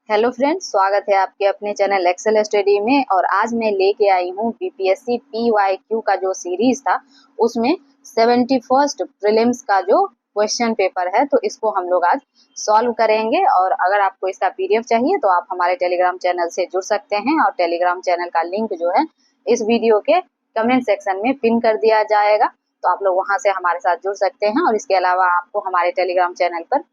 Hello friends, स्वागत है आपके अपने चैनल एक्सेल स्टडी में। और आज मैं लेके आई हूँ बीपीएससी पीवाईक्यू का जो सीरीज था उसमें 71st प्रीलिम्स का जो क्वेश्चन पेपर है, तो इसको हम लोग आज सॉल्व करेंगे। और अगर आपको इसका पीडीएफ चाहिए तो आप हमारे टेलीग्राम चैनल से जुड़ सकते हैं, और टेलीग्राम चैनल का लिंक जो है इस वीडियो के कमेंट सेक्शन में पिन कर दिया जाएगा, तो आप लोग वहां से हमारे साथ जुड़ सकते हैं। और इसके अलावा आपको हमारे टेलीग्राम चैनल पर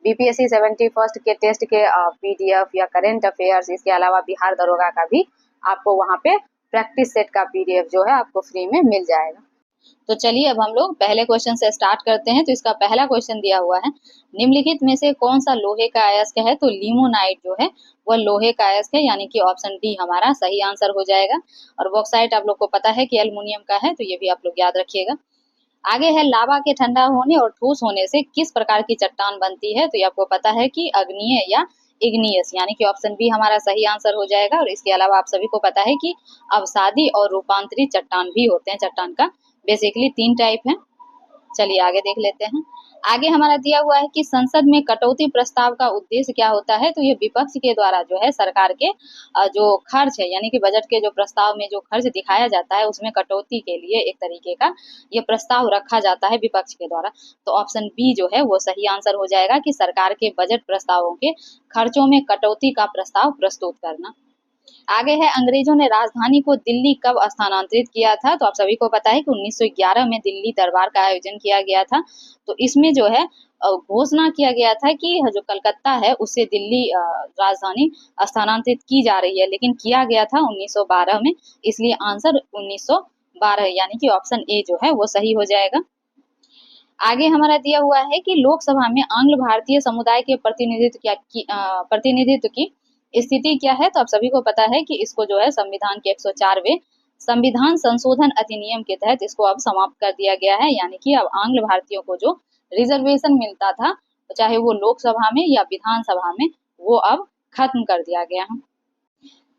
बीपीएससी 71st के टेस्ट के पीडीएफ या करंट अफेयर्स, इसके अलावा बिहार दरोगा का भी आपको वहां पे प्रैक्टिस सेट का पीडीएफ जो है आपको फ्री में मिल जाएगा। तो चलिए अब हम लोग पहले क्वेश्चन से स्टार्ट करते हैं। तो इसका पहला क्वेश्चन दिया हुआ है, निम्नलिखित में से कौन सा लोहे का अयस्क है? तो लिमोनाइट जो है वह लोहे का अयस्क है, यानी कि ऑप्शन डी हमारा सही आंसर हो जाएगा। और बॉक्साइट आप लोग को पता है कि एल्युमिनियम का है, तो ये भी आप लोग याद रखिएगा। आगे है, लावा के ठंडा होने और ठोस होने से किस प्रकार की चट्टान बनती है? तो ये आपको पता है कि अग्नीय या इग्नियस, यानी कि ऑप्शन बी हमारा सही आंसर हो जाएगा। और इसके अलावा आप सभी को पता है कि अवसादी और रूपांतरित चट्टान भी होते हैं। चट्टान का बेसिकली 3 टाइप है। चलिए आगे देख लेते हैं। आगे हमारा दिया हुआ है कि संसद में कटौती प्रस्ताव का उद्देश्य क्या होता है? तो ये विपक्ष के द्वारा जो है सरकार के जो खर्च है, यानी कि बजट के जो प्रस्ताव में जो खर्च दिखाया जाता है उसमें कटौती के लिए एक तरीके का ये प्रस्ताव रखा जाता है विपक्ष के द्वारा। तो ऑप्शन बी जो है वो सही आंसर हो जाएगा कि सरकार के बजट प्रस्तावों के खर्चों में कटौती का प्रस्ताव प्रस्तुत करना। आगे है, अंग्रेजों ने राजधानी को दिल्ली कब स्थानांतरित किया था? तो आप सभी को पता है कि 1911 में दिल्ली दरबार का आयोजन किया गया था। तो इसमें जो है घोषणा किया गया था कि जो कलकत्ता है उससे दिल्ली राजधानी स्थानांतरित की जा रही है, लेकिन किया गया था 1912 में, इसलिए आंसर 1912 यानी कि ऑप्शन ए जो है वो सही हो जाएगा। आगे हमारा दिया हुआ है कि लोकसभा में आंग्ल भारतीय समुदाय के प्रतिनिधित्व की स्थिति क्या है? तो आप सभी को पता है कि इसको जो है संविधान के 104वें संविधान संशोधन अधिनियम के तहत इसको अब समाप्त कर दिया गया है, यानी कि अब आंग्ल भारतीयों को जो रिजर्वेशन मिलता था चाहे वो लोकसभा में या विधानसभा में, वो अब खत्म कर दिया गया है।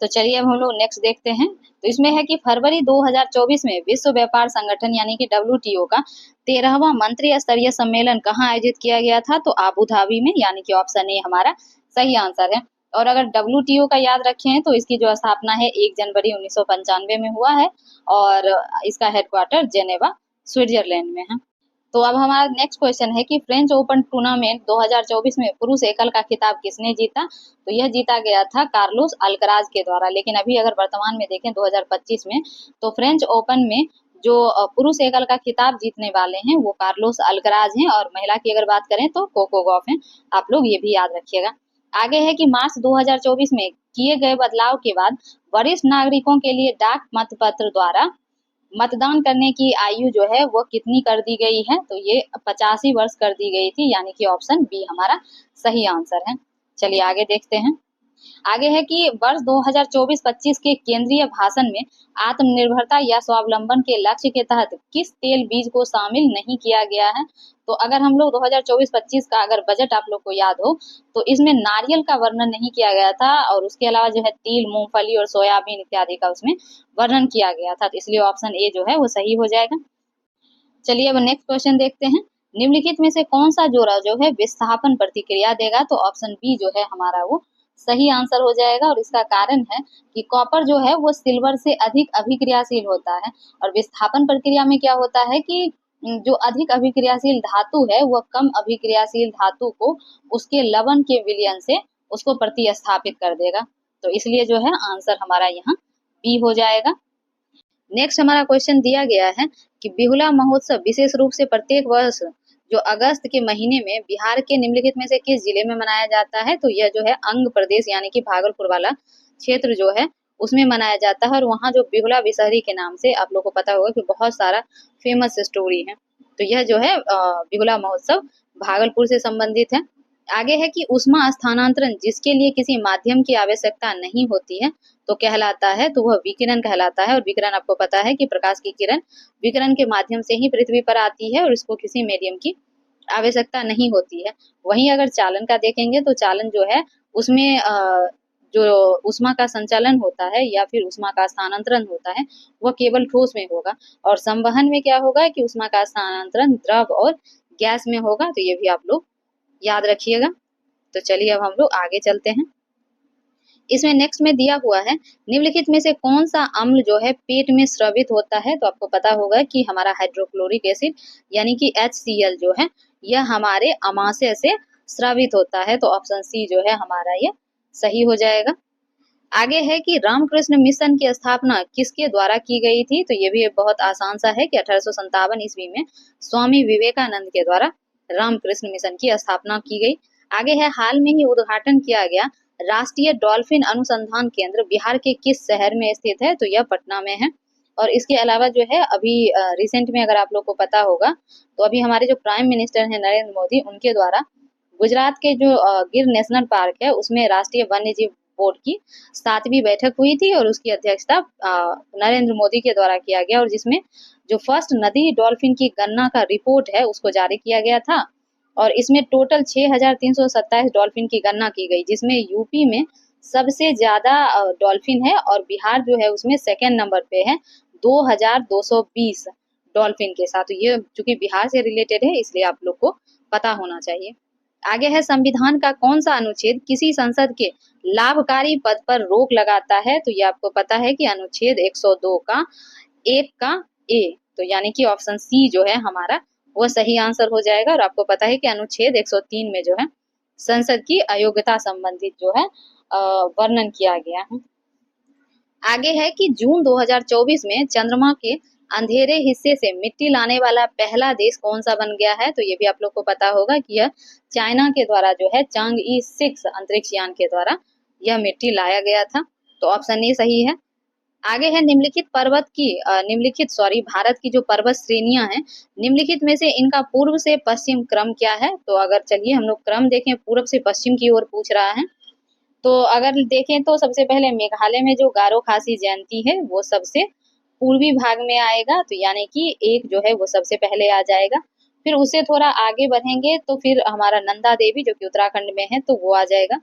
तो चलिए अब हम लोग नेक्स्ट देखते हैं। तो इसमें है कि फरवरी 2024 में विश्व व्यापार संगठन यानी कि डब्ल्यूटीओ का 13वां मंत्री स्तरीय सम्मेलन कहाँ आयोजित किया गया था? तो आबू धाबी में, यानी कि ऑप्शन ए हमारा सही आंसर है। और अगर डब्ल्यूटीओ का याद रखें तो इसकी जो स्थापना है 1 जनवरी 1995 में हुआ है, और इसका हेडक्वार्टर जेनेवा स्विट्जरलैंड में है। तो अब हमारा नेक्स्ट क्वेश्चन है कि फ्रेंच ओपन टूर्नामेंट 2024 में पुरुष एकल का खिताब किसने जीता? तो यह जीता गया था कार्लोस अल्कराज के द्वारा। लेकिन अभी अगर वर्तमान में देखें 2025 में, तो फ्रेंच ओपन में जो पुरुष एकल का खिताब जीतने वाले हैं वो कार्लोस अल्कराज हैं, और महिला की अगर बात करें तो कोको गॉफ हैं। आप लोग ये भी याद रखिएगा। आगे है कि मार्च 2024 में किए गए बदलाव के बाद वरिष्ठ नागरिकों के लिए डाक मतपत्र द्वारा मतदान करने की आयु जो है वो कितनी कर दी गई है? तो ये 85 वर्ष कर दी गई थी, यानी कि ऑप्शन बी हमारा सही आंसर है। चलिए आगे देखते हैं। आगे है कि वर्ष 2024-25 के केंद्रीय भाषण में आत्मनिर्भरता या स्वावलंबन के लक्ष्य के तहत किस तेल बीज को शामिल नहीं किया गया है? तो अगर हम लोग 2024-25 का अगर बजट आप लोग को याद हो तो इसमें नारियल का वर्णन नहीं किया गया था, और उसके अलावा जो है तिल, मूंगफली और सोयाबीन इत्यादि का उसमें वर्णन किया गया था, तो इसलिए ऑप्शन ए जो है वो सही हो जाएगा। चलिए अब नेक्स्ट क्वेश्चन देखते हैं। निम्नलिखित में से कौन सा जोड़ा जो है विस्थापन प्रतिक्रिया देगा? तो ऑप्शन बी जो है हमारा वो सही आंसर हो जाएगा। और इसका कारण है कि कॉपर जो है वो सिल्वर से अधिक अभिक्रियाशील होता है, और विस्थापन प्रक्रिया में क्या होता है कि जो अधिक अभिक्रियाशील धातु है वह कम अभिक्रियाशील धातु को उसके लवण के विलयन से उसको प्रतिस्थापित कर देगा। तो इसलिए जो है आंसर हमारा यहाँ बी हो जाएगा। नेक्स्ट हमारा क्वेश्चन दिया गया है कि बिहुला महोत्सव विशेष रूप से प्रत्येक वर्ष जो अगस्त के महीने में बिहार के निम्नलिखित में से किस जिले में मनाया जाता है? तो यह जो है अंग प्रदेश यानी कि भागलपुर वाला क्षेत्र जो है उसमें मनाया जाता है, और वहाँ जो बिहुला विषहरी के नाम से आप लोग को पता होगा कि बहुत सारा फेमस स्टोरी है। तो यह जो है बिहुला महोत्सव भागलपुर से संबंधित है। आगे है कि ऊष्मा स्थानांतरण जिसके लिए किसी माध्यम की आवश्यकता नहीं होती है तो कहलाता है, तो वह विकिरण कहलाता है। और विकिरण आपको पता है कि प्रकाश की किरण विकिरण के माध्यम से ही पृथ्वी पर आती है, और इसको किसी मीडियम की आवश्यकता नहीं होती है। वहीं अगर चालन का देखेंगे तो चालन जो है उसमें जो ऊष्मा का संचालन होता है या फिर ऊष्मा का स्थानांतरण होता है वह केवल ठोस में होगा, और संवहन में क्या होगा कि ऊष्मा का स्थानांतरण द्रव और गैस में होगा। तो ये भी आप लोग याद रखिएगा। तो चलिए अब हम लोग आगे चलते हैं। इसमें नेक्स्ट में दिया हुआ है निम्नलिखित में से कौन सा अम्ल जो है पेट में स्रावित होता है, तो आपको पता होगा कि हमारा हाइड्रोक्लोरिक एसिड यानी कि HCl जो है यह हमारे अमाशय से स्रावित होता है, तो ऑप्शन सी जो है हमारा ये सही हो जाएगा। आगे है कि रामकृष्ण मिशन की स्थापना किसके द्वारा की गई थी, तो ये भी बहुत आसान सा है कि 1857 ईस्वी में स्वामी विवेकानंद के द्वारा रामकृष्ण मिशन की स्थापना की गई। आगे है हाल में ही उद्घाटन किया गया राष्ट्रीय डॉल्फिन अनुसंधान केंद्र बिहार के किस शहर में स्थित है, तो यह पटना में है। और इसके अलावा जो है अभी रिसेंट में अगर आप लोग को पता होगा तो अभी हमारे जो प्राइम मिनिस्टर हैं नरेंद्र मोदी, उनके द्वारा गुजरात के जो गिर नेशनल पार्क है उसमें राष्ट्रीय वन्य जीव बोर्ड की 7वीं बैठक हुई थी और उसकी अध्यक्षता नरेंद्र मोदी के द्वारा किया गया, और जिसमें जो फर्स्ट नदी डॉल्फिन की गणना का रिपोर्ट है उसको जारी किया गया था। और इसमें टोटल 6,327 डॉल्फिन की गणना की गई, जिसमें यूपी में सबसे ज्यादा डॉल्फिन है और बिहार जो है उसमें सेकेंड नंबर पे है 2,220 डॉल्फिन के साथ। तो ये चूंकि बिहार से रिलेटेड है इसलिए आप लोग को पता होना चाहिए। आगे है संविधान का कौन सा अनुच्छेद किसी संसद के लाभकारी पद पर रोक लगाता है, तो ये आपको पता है कि अनुच्छेद 102 का 1 का ए, तो यानी कि ऑप्शन सी जो है हमारा वो सही आंसर हो जाएगा। और आपको पता है कि अनुच्छेद 103 में जो है संसद की अयोग्यता संबंधित जो है वर्णन किया गया है। आगे है कि जून 2024 में चंद्रमा के अंधेरे हिस्से से मिट्टी लाने वाला पहला देश कौन सा बन गया है, तो ये भी आप लोग को पता होगा कि यह चाइना के द्वारा जो है चांगई 6 अंतरिक्ष यान के द्वारा यह मिट्टी लाया गया था, तो ऑप्शन ए सही है। आगे है भारत की जो पर्वत श्रेणियां हैं निम्नलिखित में से इनका पूर्व से पश्चिम क्रम क्या है, तो अगर चलिए हम लोग क्रम देखें, पूर्व से पश्चिम की ओर पूछ रहा है, तो अगर देखें तो सबसे पहले मेघालय में जो गारो खासी जयंती है वो सबसे पूर्वी भाग में आएगा, तो यानी कि एक जो है वो सबसे पहले आ जाएगा। फिर उससे थोड़ा आगे बढ़ेंगे तो फिर हमारा नंदा देवी जो कि उत्तराखंड में है तो वो आ जाएगा।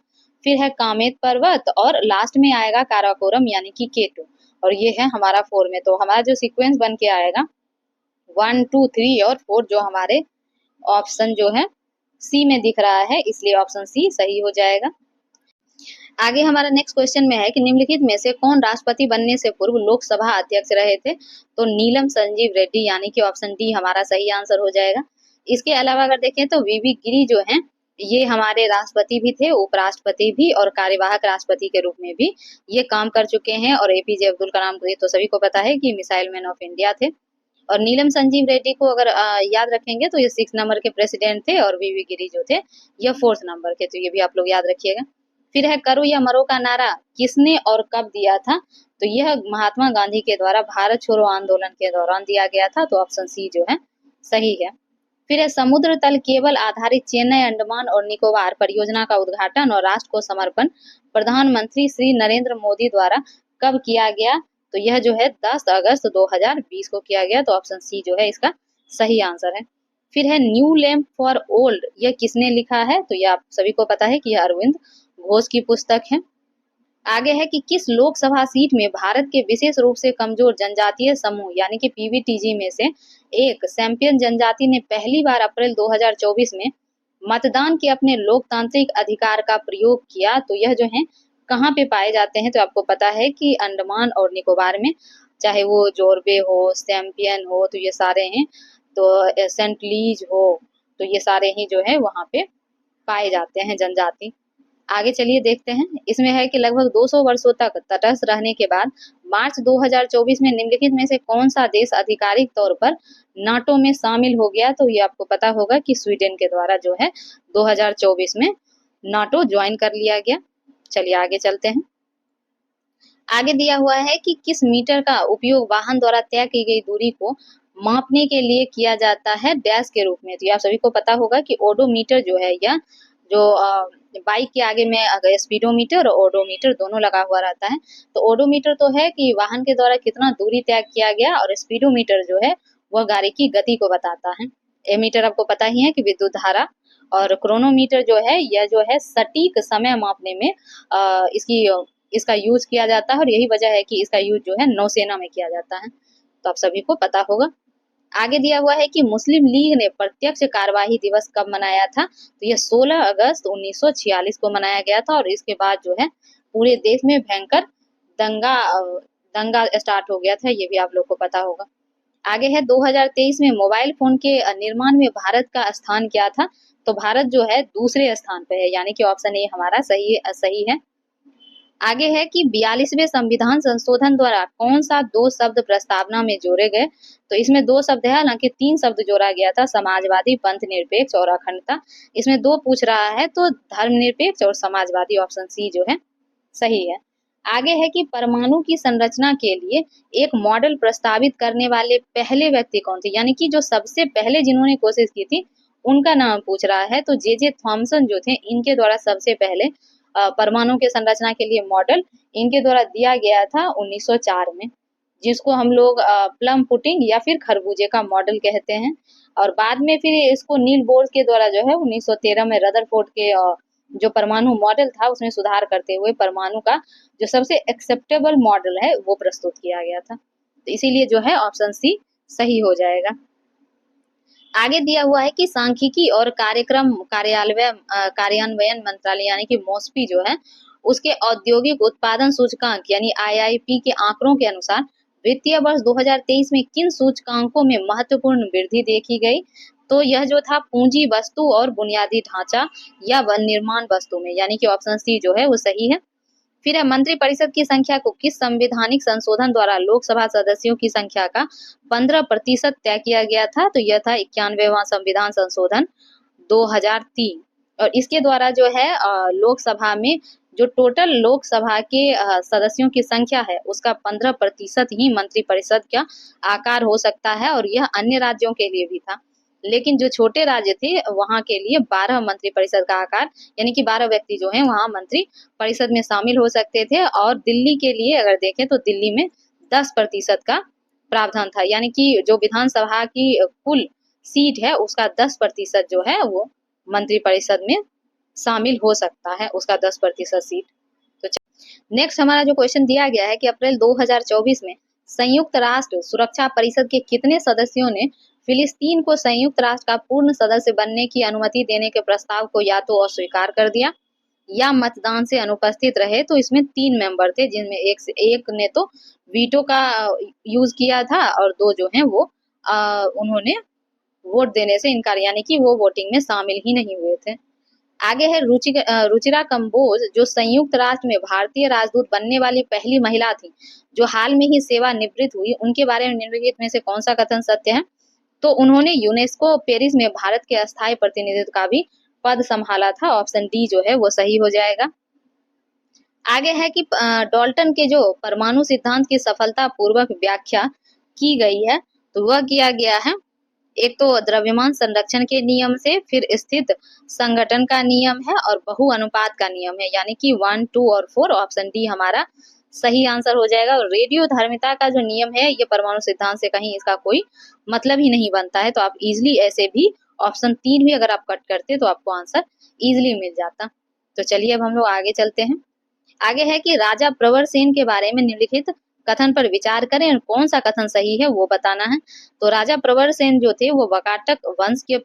फिर है कामेत पर्वत और लास्ट में आएगा काराकोरम यानी कि केटू, और ये है हमारा 4 में। तो हमारा जो सीक्वेंस बन के आएगा 1, 2, 3 और 4 जो हमारे ऑप्शन जो है सी में दिख रहा है, इसलिए ऑप्शन सी सही हो जाएगा। आगे हमारा नेक्स्ट क्वेश्चन में है कि निम्नलिखित में से कौन राष्ट्रपति बनने से पूर्व लोकसभा अध्यक्ष रहे थे, तो नीलम संजीव रेड्डी यानी कि ऑप्शन डी हमारा सही आंसर हो जाएगा। इसके अलावा अगर देखें तो वीवी गिरी जो हैं ये हमारे राष्ट्रपति भी थे, उपराष्ट्रपति भी और कार्यवाहक राष्ट्रपति के रूप में भी ये काम कर चुके हैं। और एपीजे अब्दुल कलाम को ये तो सभी को पता है कि मिसाइल मैन ऑफ इंडिया थे। और नीलम संजीव रेड्डी को अगर याद रखेंगे तो ये 6 नंबर के प्रेसिडेंट थे और वीवी गिरी जो थे ये 4th नंबर के, तो ये भी आप लोग याद रखिएगा। फिर है करो या मरो का नारा किसने और कब दिया था, तो यह महात्मा गांधी के द्वारा भारत छोड़ो आंदोलन के दौरान दिया गया था, तो ऑप्शन सी जो है सही है। फिर है समुद्र तल केबल आधारित चेन्नई अंडमान और निकोबार परियोजना का उद्घाटन और राष्ट्र को समर्पण प्रधानमंत्री श्री नरेंद्र मोदी द्वारा कब किया गया, तो यह जो है 10 अगस्त 2020 को किया गया, तो ऑप्शन सी जो है इसका सही आंसर है। फिर है न्यू लैम्प फॉर ओल्ड यह किसने लिखा है, तो यह आप सभी को पता है कि यह अरविंद घोष की पुस्तक है। आगे है कि किस लोकसभा सीट में भारत के विशेष रूप से कमजोर जनजातीय समूह यानी कि पीवीटीजी में से एक सैंपियन जनजाति ने पहली बार अप्रैल 2024 में मतदान के अपने लोकतांत्रिक अधिकार का प्रयोग किया, तो यह जो है कहाँ पे पाए जाते हैं, तो आपको पता है कि अंडमान और निकोबार में, चाहे वो जोरबे हो, सैंपियन हो, तो ये सारे हैं, तो सेंटलीज हो, तो ये सारे ही जो है वहाँ पे पाए जाते हैं जनजाति। आगे चलिए देखते हैं, इसमें है कि लगभग 200 वर्षों तक तटस्थ रहने के बाद मार्च 2024 में निम्नलिखित में से कौन सा देश आधिकारिक तौर पर नाटो में शामिल हो गया, तो ये आपको पता होगा कि स्वीडन के द्वारा जो है 2024 में नाटो ज्वाइन कर लिया गया। चलिए आगे चलते हैं। आगे दिया हुआ है कि किस मीटर का उपयोग वाहन द्वारा तय की गई दूरी को मापने के लिए किया जाता है डैश के रूप में, तो आप सभी को पता होगा कि ओडोमीटर जो है या जो बाइक के आगे में अगर स्पीडोमीटर और ओडोमीटर दोनों लगा हुआ रहता है, तो ओडोमीटर तो है कि वाहन के द्वारा कितना दूरी तय किया गया और स्पीडोमीटर जो है वह गाड़ी की गति को बताता है। एमीटर आपको पता ही है कि विद्युत धारा, और क्रोनोमीटर जो है यह जो है सटीक समय मापने में इसका यूज किया जाता है, और यही वजह है कि इसका यूज जो है नौसेना में किया जाता है, तो आप सभी को पता होगा। आगे दिया हुआ है कि मुस्लिम लीग ने प्रत्यक्ष कार्यवाही दिवस कब मनाया था, तो यह 16 अगस्त 1946 को मनाया गया था और इसके बाद जो है पूरे देश में भयंकर दंगा दंगा स्टार्ट हो गया था, ये भी आप लोग को पता होगा। आगे है 2023 में मोबाइल फोन के निर्माण में भारत का स्थान क्या था, तो भारत जो है दूसरे स्थान पे है, यानी कि ऑप्शन ए हमारा सही है। आगे है कि 42वें संविधान संशोधन द्वारा कौन सा दो शब्द प्रस्तावना में जोड़े गए, तो इसमें दो शब्द है, हालांकि तीन शब्द जोड़ा गया था, समाजवादी, पंथ निरपेक्ष और अखंडता। इसमें दो पूछ रहा है तो धर्मनिरपेक्ष और समाजवादी, ऑप्शन सी जो है सही है। आगे है कि परमाणु की संरचना के लिए एक मॉडल प्रस्तावित करने वाले पहले व्यक्ति कौन थे, यानी कि जो सबसे पहले जिन्होंने कोशिश की थी उनका नाम पूछ रहा है, तो जे थॉमसन जो थे, इनके द्वारा सबसे पहले परमाणु के संरचना के लिए मॉडल इनके द्वारा दिया गया था 1904 में, जिसको हम लोग प्लम पुडिंग या फिर खरबूजे का मॉडल कहते हैं। और बाद में फिर इसको नील बोर के द्वारा जो है 1913 में रदरफोर्ड के जो परमाणु मॉडल था उसमें सुधार करते हुए परमाणु का जो सबसे एक्सेप्टेबल मॉडल है वो प्रस्तुत किया गया था, तो इसीलिए जो है ऑप्शन सी सही हो जाएगा। आगे दिया हुआ है कि सांख्यिकी और कार्यान्वयन मंत्रालय यानी कि मॉस्पी जो है उसके औद्योगिक उत्पादन सूचकांक यानी आईआईपी के आंकड़ों के अनुसार वित्तीय वर्ष 2023 में किन सूचकांकों में महत्वपूर्ण वृद्धि देखी गई, तो यह जो था पूंजी वस्तु और बुनियादी ढांचा या वन निर्माण वस्तु में, यानी कि ऑप्शन सी जो है वो सही है। फिर है मंत्रिपरिषद की संख्या को किस संवैधानिक संशोधन द्वारा लोकसभा सदस्यों की संख्या का 15% तय किया गया था, तो यह था 91वां संविधान संशोधन 2003। और इसके द्वारा जो है लोकसभा में जो टोटल लोकसभा के सदस्यों की संख्या है उसका 15% ही मंत्रिपरिषद का आकार हो सकता है, और यह अन्य राज्यों के लिए भी था। लेकिन जो छोटे राज्य थे वहां के लिए 12 मंत्रिपरिषद का आकार, यानी कि 12 व्यक्ति जो है वहां मंत्री परिषद में शामिल हो सकते थे। और दिल्ली के लिए अगर देखें तो दिल्ली में 10% का प्रावधान था, यानी कि जो विधानसभा की कुल सीट है उसका 10% जो है वो मंत्रिपरिषद में शामिल हो सकता है, उसका 10% सीट। तो नेक्स्ट हमारा जो क्वेश्चन दिया गया है कि अप्रैल 2024 में संयुक्त राष्ट्र सुरक्षा परिषद के कितने सदस्यों ने फिलिस्तीन को संयुक्त राष्ट्र का पूर्ण सदस्य बनने की अनुमति देने के प्रस्ताव को या तो अस्वीकार कर दिया या मतदान से अनुपस्थित रहे, तो इसमें 3 मेंबर थे, जिनमें एक ने तो वीटो का यूज किया था और 2 जो हैं वो उन्होंने वोट देने से इनकार, यानी कि वो वोटिंग में शामिल ही नहीं हुए थे। आगे है रुचिरा कंबोज जो संयुक्त राष्ट्र में भारतीय राजदूत बनने वाली पहली महिला थी जो हाल में ही सेवानिवृत्त हुई, उनके बारे में निम्नलिखित में से कौन सा कथन सत्य है, तो उन्होंने यूनेस्को पेरिस में भारत के अस्थायी प्रतिनिधित्व का भी पद संभाला था, ऑप्शन डी जो है वो सही हो जाएगा। आगे है कि डाल्टन के जो परमाणु सिद्धांत की सफलता पूर्वक व्याख्या की गई है, तो वह किया गया है एक तो द्रव्यमान संरक्षण के नियम से, फिर स्थित संगठन का नियम है और बहु अनुपात का नियम है, यानी कि 1, 2 और 4, ऑप्शन डी हमारा सही आंसर हो जाएगा। और रेडियो धर्मिता का जो नियम है ये परमाणु सिद्धांत से कहीं इसका कोई मतलब ही नहीं बनता है, तो आप इजिली ऐसे भी ऑप्शन 3 भी अगर आप कट करते तो आपको आंसर इजिली मिल जाता। तो चलिए अब हम लोग आगे चलते हैं। आगे है कि राजा प्रवर सेन के बारे में निम्नलिखित कथन पर विचार करें और कौन सा कथन सही है वो बताना है। तो राजा प्रवर सेन जो थे वो वाकाटक वंश के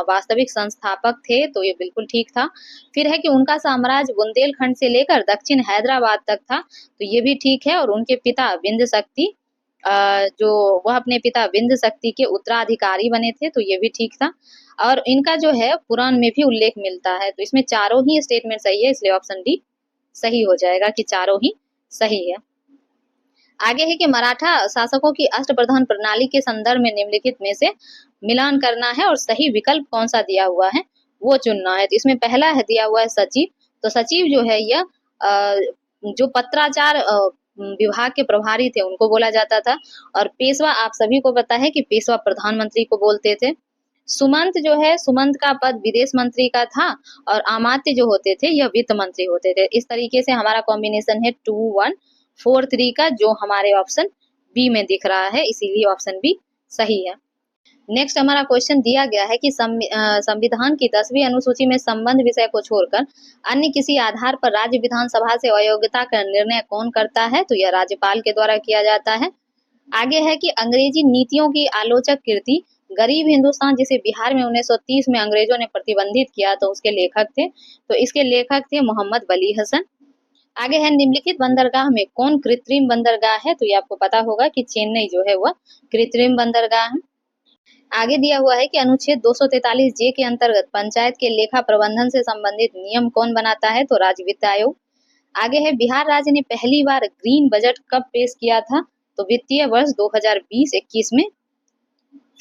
वास्तविक संस्थापक थे, तो ये बिल्कुल ठीक था। फिर है कि उनका साम्राज्य बुंदेलखंड से लेकर दक्षिण हैदराबाद तक था, तो ये भी ठीक है। और उनके पिता विंध्य शक्ति जो वह अपने पिता विंध्य शक्ति के उत्तराधिकारी बने थे, तो ये भी ठीक था। और इनका जो है पुराण में भी उल्लेख मिलता है, तो इसमें चारों ही स्टेटमेंट सही है, इसलिए ऑप्शन डी सही हो जाएगा कि चारों ही सही है। आगे है कि मराठा शासकों की अष्टप्रधान प्रणाली के संदर्भ में निम्नलिखित में से मिलान करना है और सही विकल्प कौन सा दिया हुआ है वो चुनना है। तो इसमें पहला है दिया हुआ है सचिव, तो सचिव जो है यह जो पत्राचार विभाग के प्रभारी थे उनको बोला जाता था। और पेशवा आप सभी को पता है कि पेशवा प्रधानमंत्री को बोलते थे। सुमंत जो है, सुमंत का पद विदेश मंत्री का था और अमात्य जो होते थे यह वित्त मंत्री होते थे। इस तरीके से हमारा कॉम्बिनेशन है 2, 1, 4, 3 का, जो हमारे ऑप्शन बी में दिख रहा है, इसीलिए ऑप्शन बी सही है। नेक्स्ट हमारा क्वेश्चन दिया गया है कि संविधान की 10वीं अनुसूची में संबंध विषय को छोड़कर अन्य किसी आधार पर राज्य विधानसभा से अयोग्यता का निर्णय कौन करता है, तो यह राज्यपाल के द्वारा किया जाता है। आगे है कि अंग्रेजी नीतियों की आलोचक कृति गरीब हिंदुस्तान, जिसे बिहार में 1930 में अंग्रेजों ने प्रतिबंधित किया, तो उसके लेखक थे, तो इसके लेखक थे मोहम्मद वली हसन। आगे है निम्नलिखित बंदरगाह में कौन कृत्रिम बंदरगाह है, तो ये आपको पता होगा कि चेन्नई जो है वह कृत्रिम बंदरगाह है। आगे दिया हुआ है कि अनुच्छेद 243 जे के अंतर्गत पंचायत के लेखा प्रबंधन से संबंधित नियम कौन बनाता है, तो राज्य वित्त आयोग। आगे है बिहार राज्य ने पहली बार ग्रीन बजट कब पेश किया था, तो वित्तीय वर्ष 2020-21 में।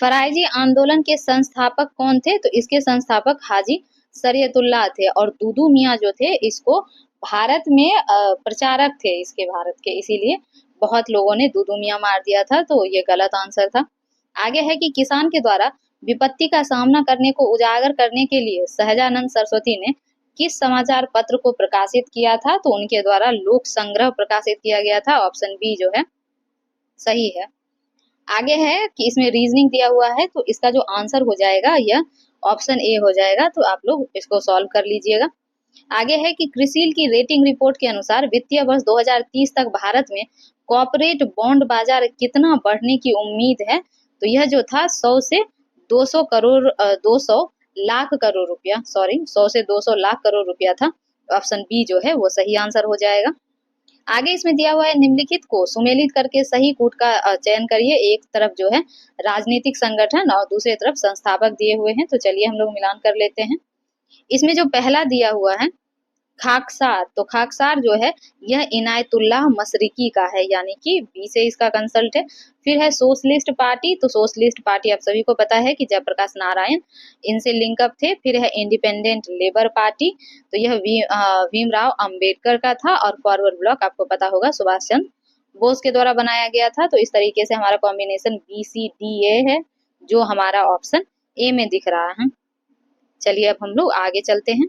फराइजी आंदोलन के संस्थापक कौन थे, तो इसके संस्थापक हाजी शरीयतुल्लाह थे, और दूदू मियाँ जो थे इसको भारत में प्रचारक थे इसके, भारत के, इसीलिए बहुत लोगों ने दूदू मियाँ मार दिया था, तो ये गलत आंसर था। आगे है कि किसान के द्वारा विपत्ति का सामना करने को उजागर करने के लिए सहजानंद सरस्वती ने किस समाचार पत्र को प्रकाशित किया था, तो उनके द्वारा लोक संग्रह प्रकाशित किया गया था। ऑप्शन बी जो है सही है। आगे है कि इसमें रीजनिंग दिया हुआ है, तो इसका जो आंसर हो जाएगा यह ऑप्शन ए हो जाएगा, तो आप लोग इसको सॉल्व कर लीजिएगा। आगे है कि क्रिसिल की रेटिंग रिपोर्ट के अनुसार वित्तीय वर्ष 2030 तक भारत में कॉर्पोरेट बॉन्ड बाजार कितना बढ़ने की उम्मीद है, तो यह जो था 100 से 200 करोड़ 200 लाख करोड़ रुपया, सॉरी 100 से 200 लाख करोड़ रुपया था। ऑप्शन बी जो है वो सही आंसर हो जाएगा। आगे इसमें दिया हुआ है निम्नलिखित को सुमेलित करके सही कूट का चयन करिए। एक तरफ जो है राजनीतिक संगठन और दूसरी तरफ संस्थापक दिए हुए हैं, तो चलिए हम लोग मिलान कर लेते हैं। इसमें जो पहला दिया हुआ है खाकसार, तो खाकसार जो है यह इनायतुल्लाह मशरिकी का है, यानी कि बी से इसका कंसल्ट है। फिर है सोशलिस्ट पार्टी, तो सोशलिस्ट पार्टी आप सभी को पता है कि जयप्रकाश नारायण इनसे लिंकअप थे। फिर है इंडिपेंडेंट लेबर पार्टी, तो यह भीमराव अंबेडकर का था। और फॉरवर्ड ब्लॉक आपको पता होगा सुभाष चंद्र बोस के द्वारा बनाया गया था। तो इस तरीके से हमारा कॉम्बिनेशन BCDA है, जो हमारा ऑप्शन ए में दिख रहा है। चलिए अब हम लोग आगे चलते हैं।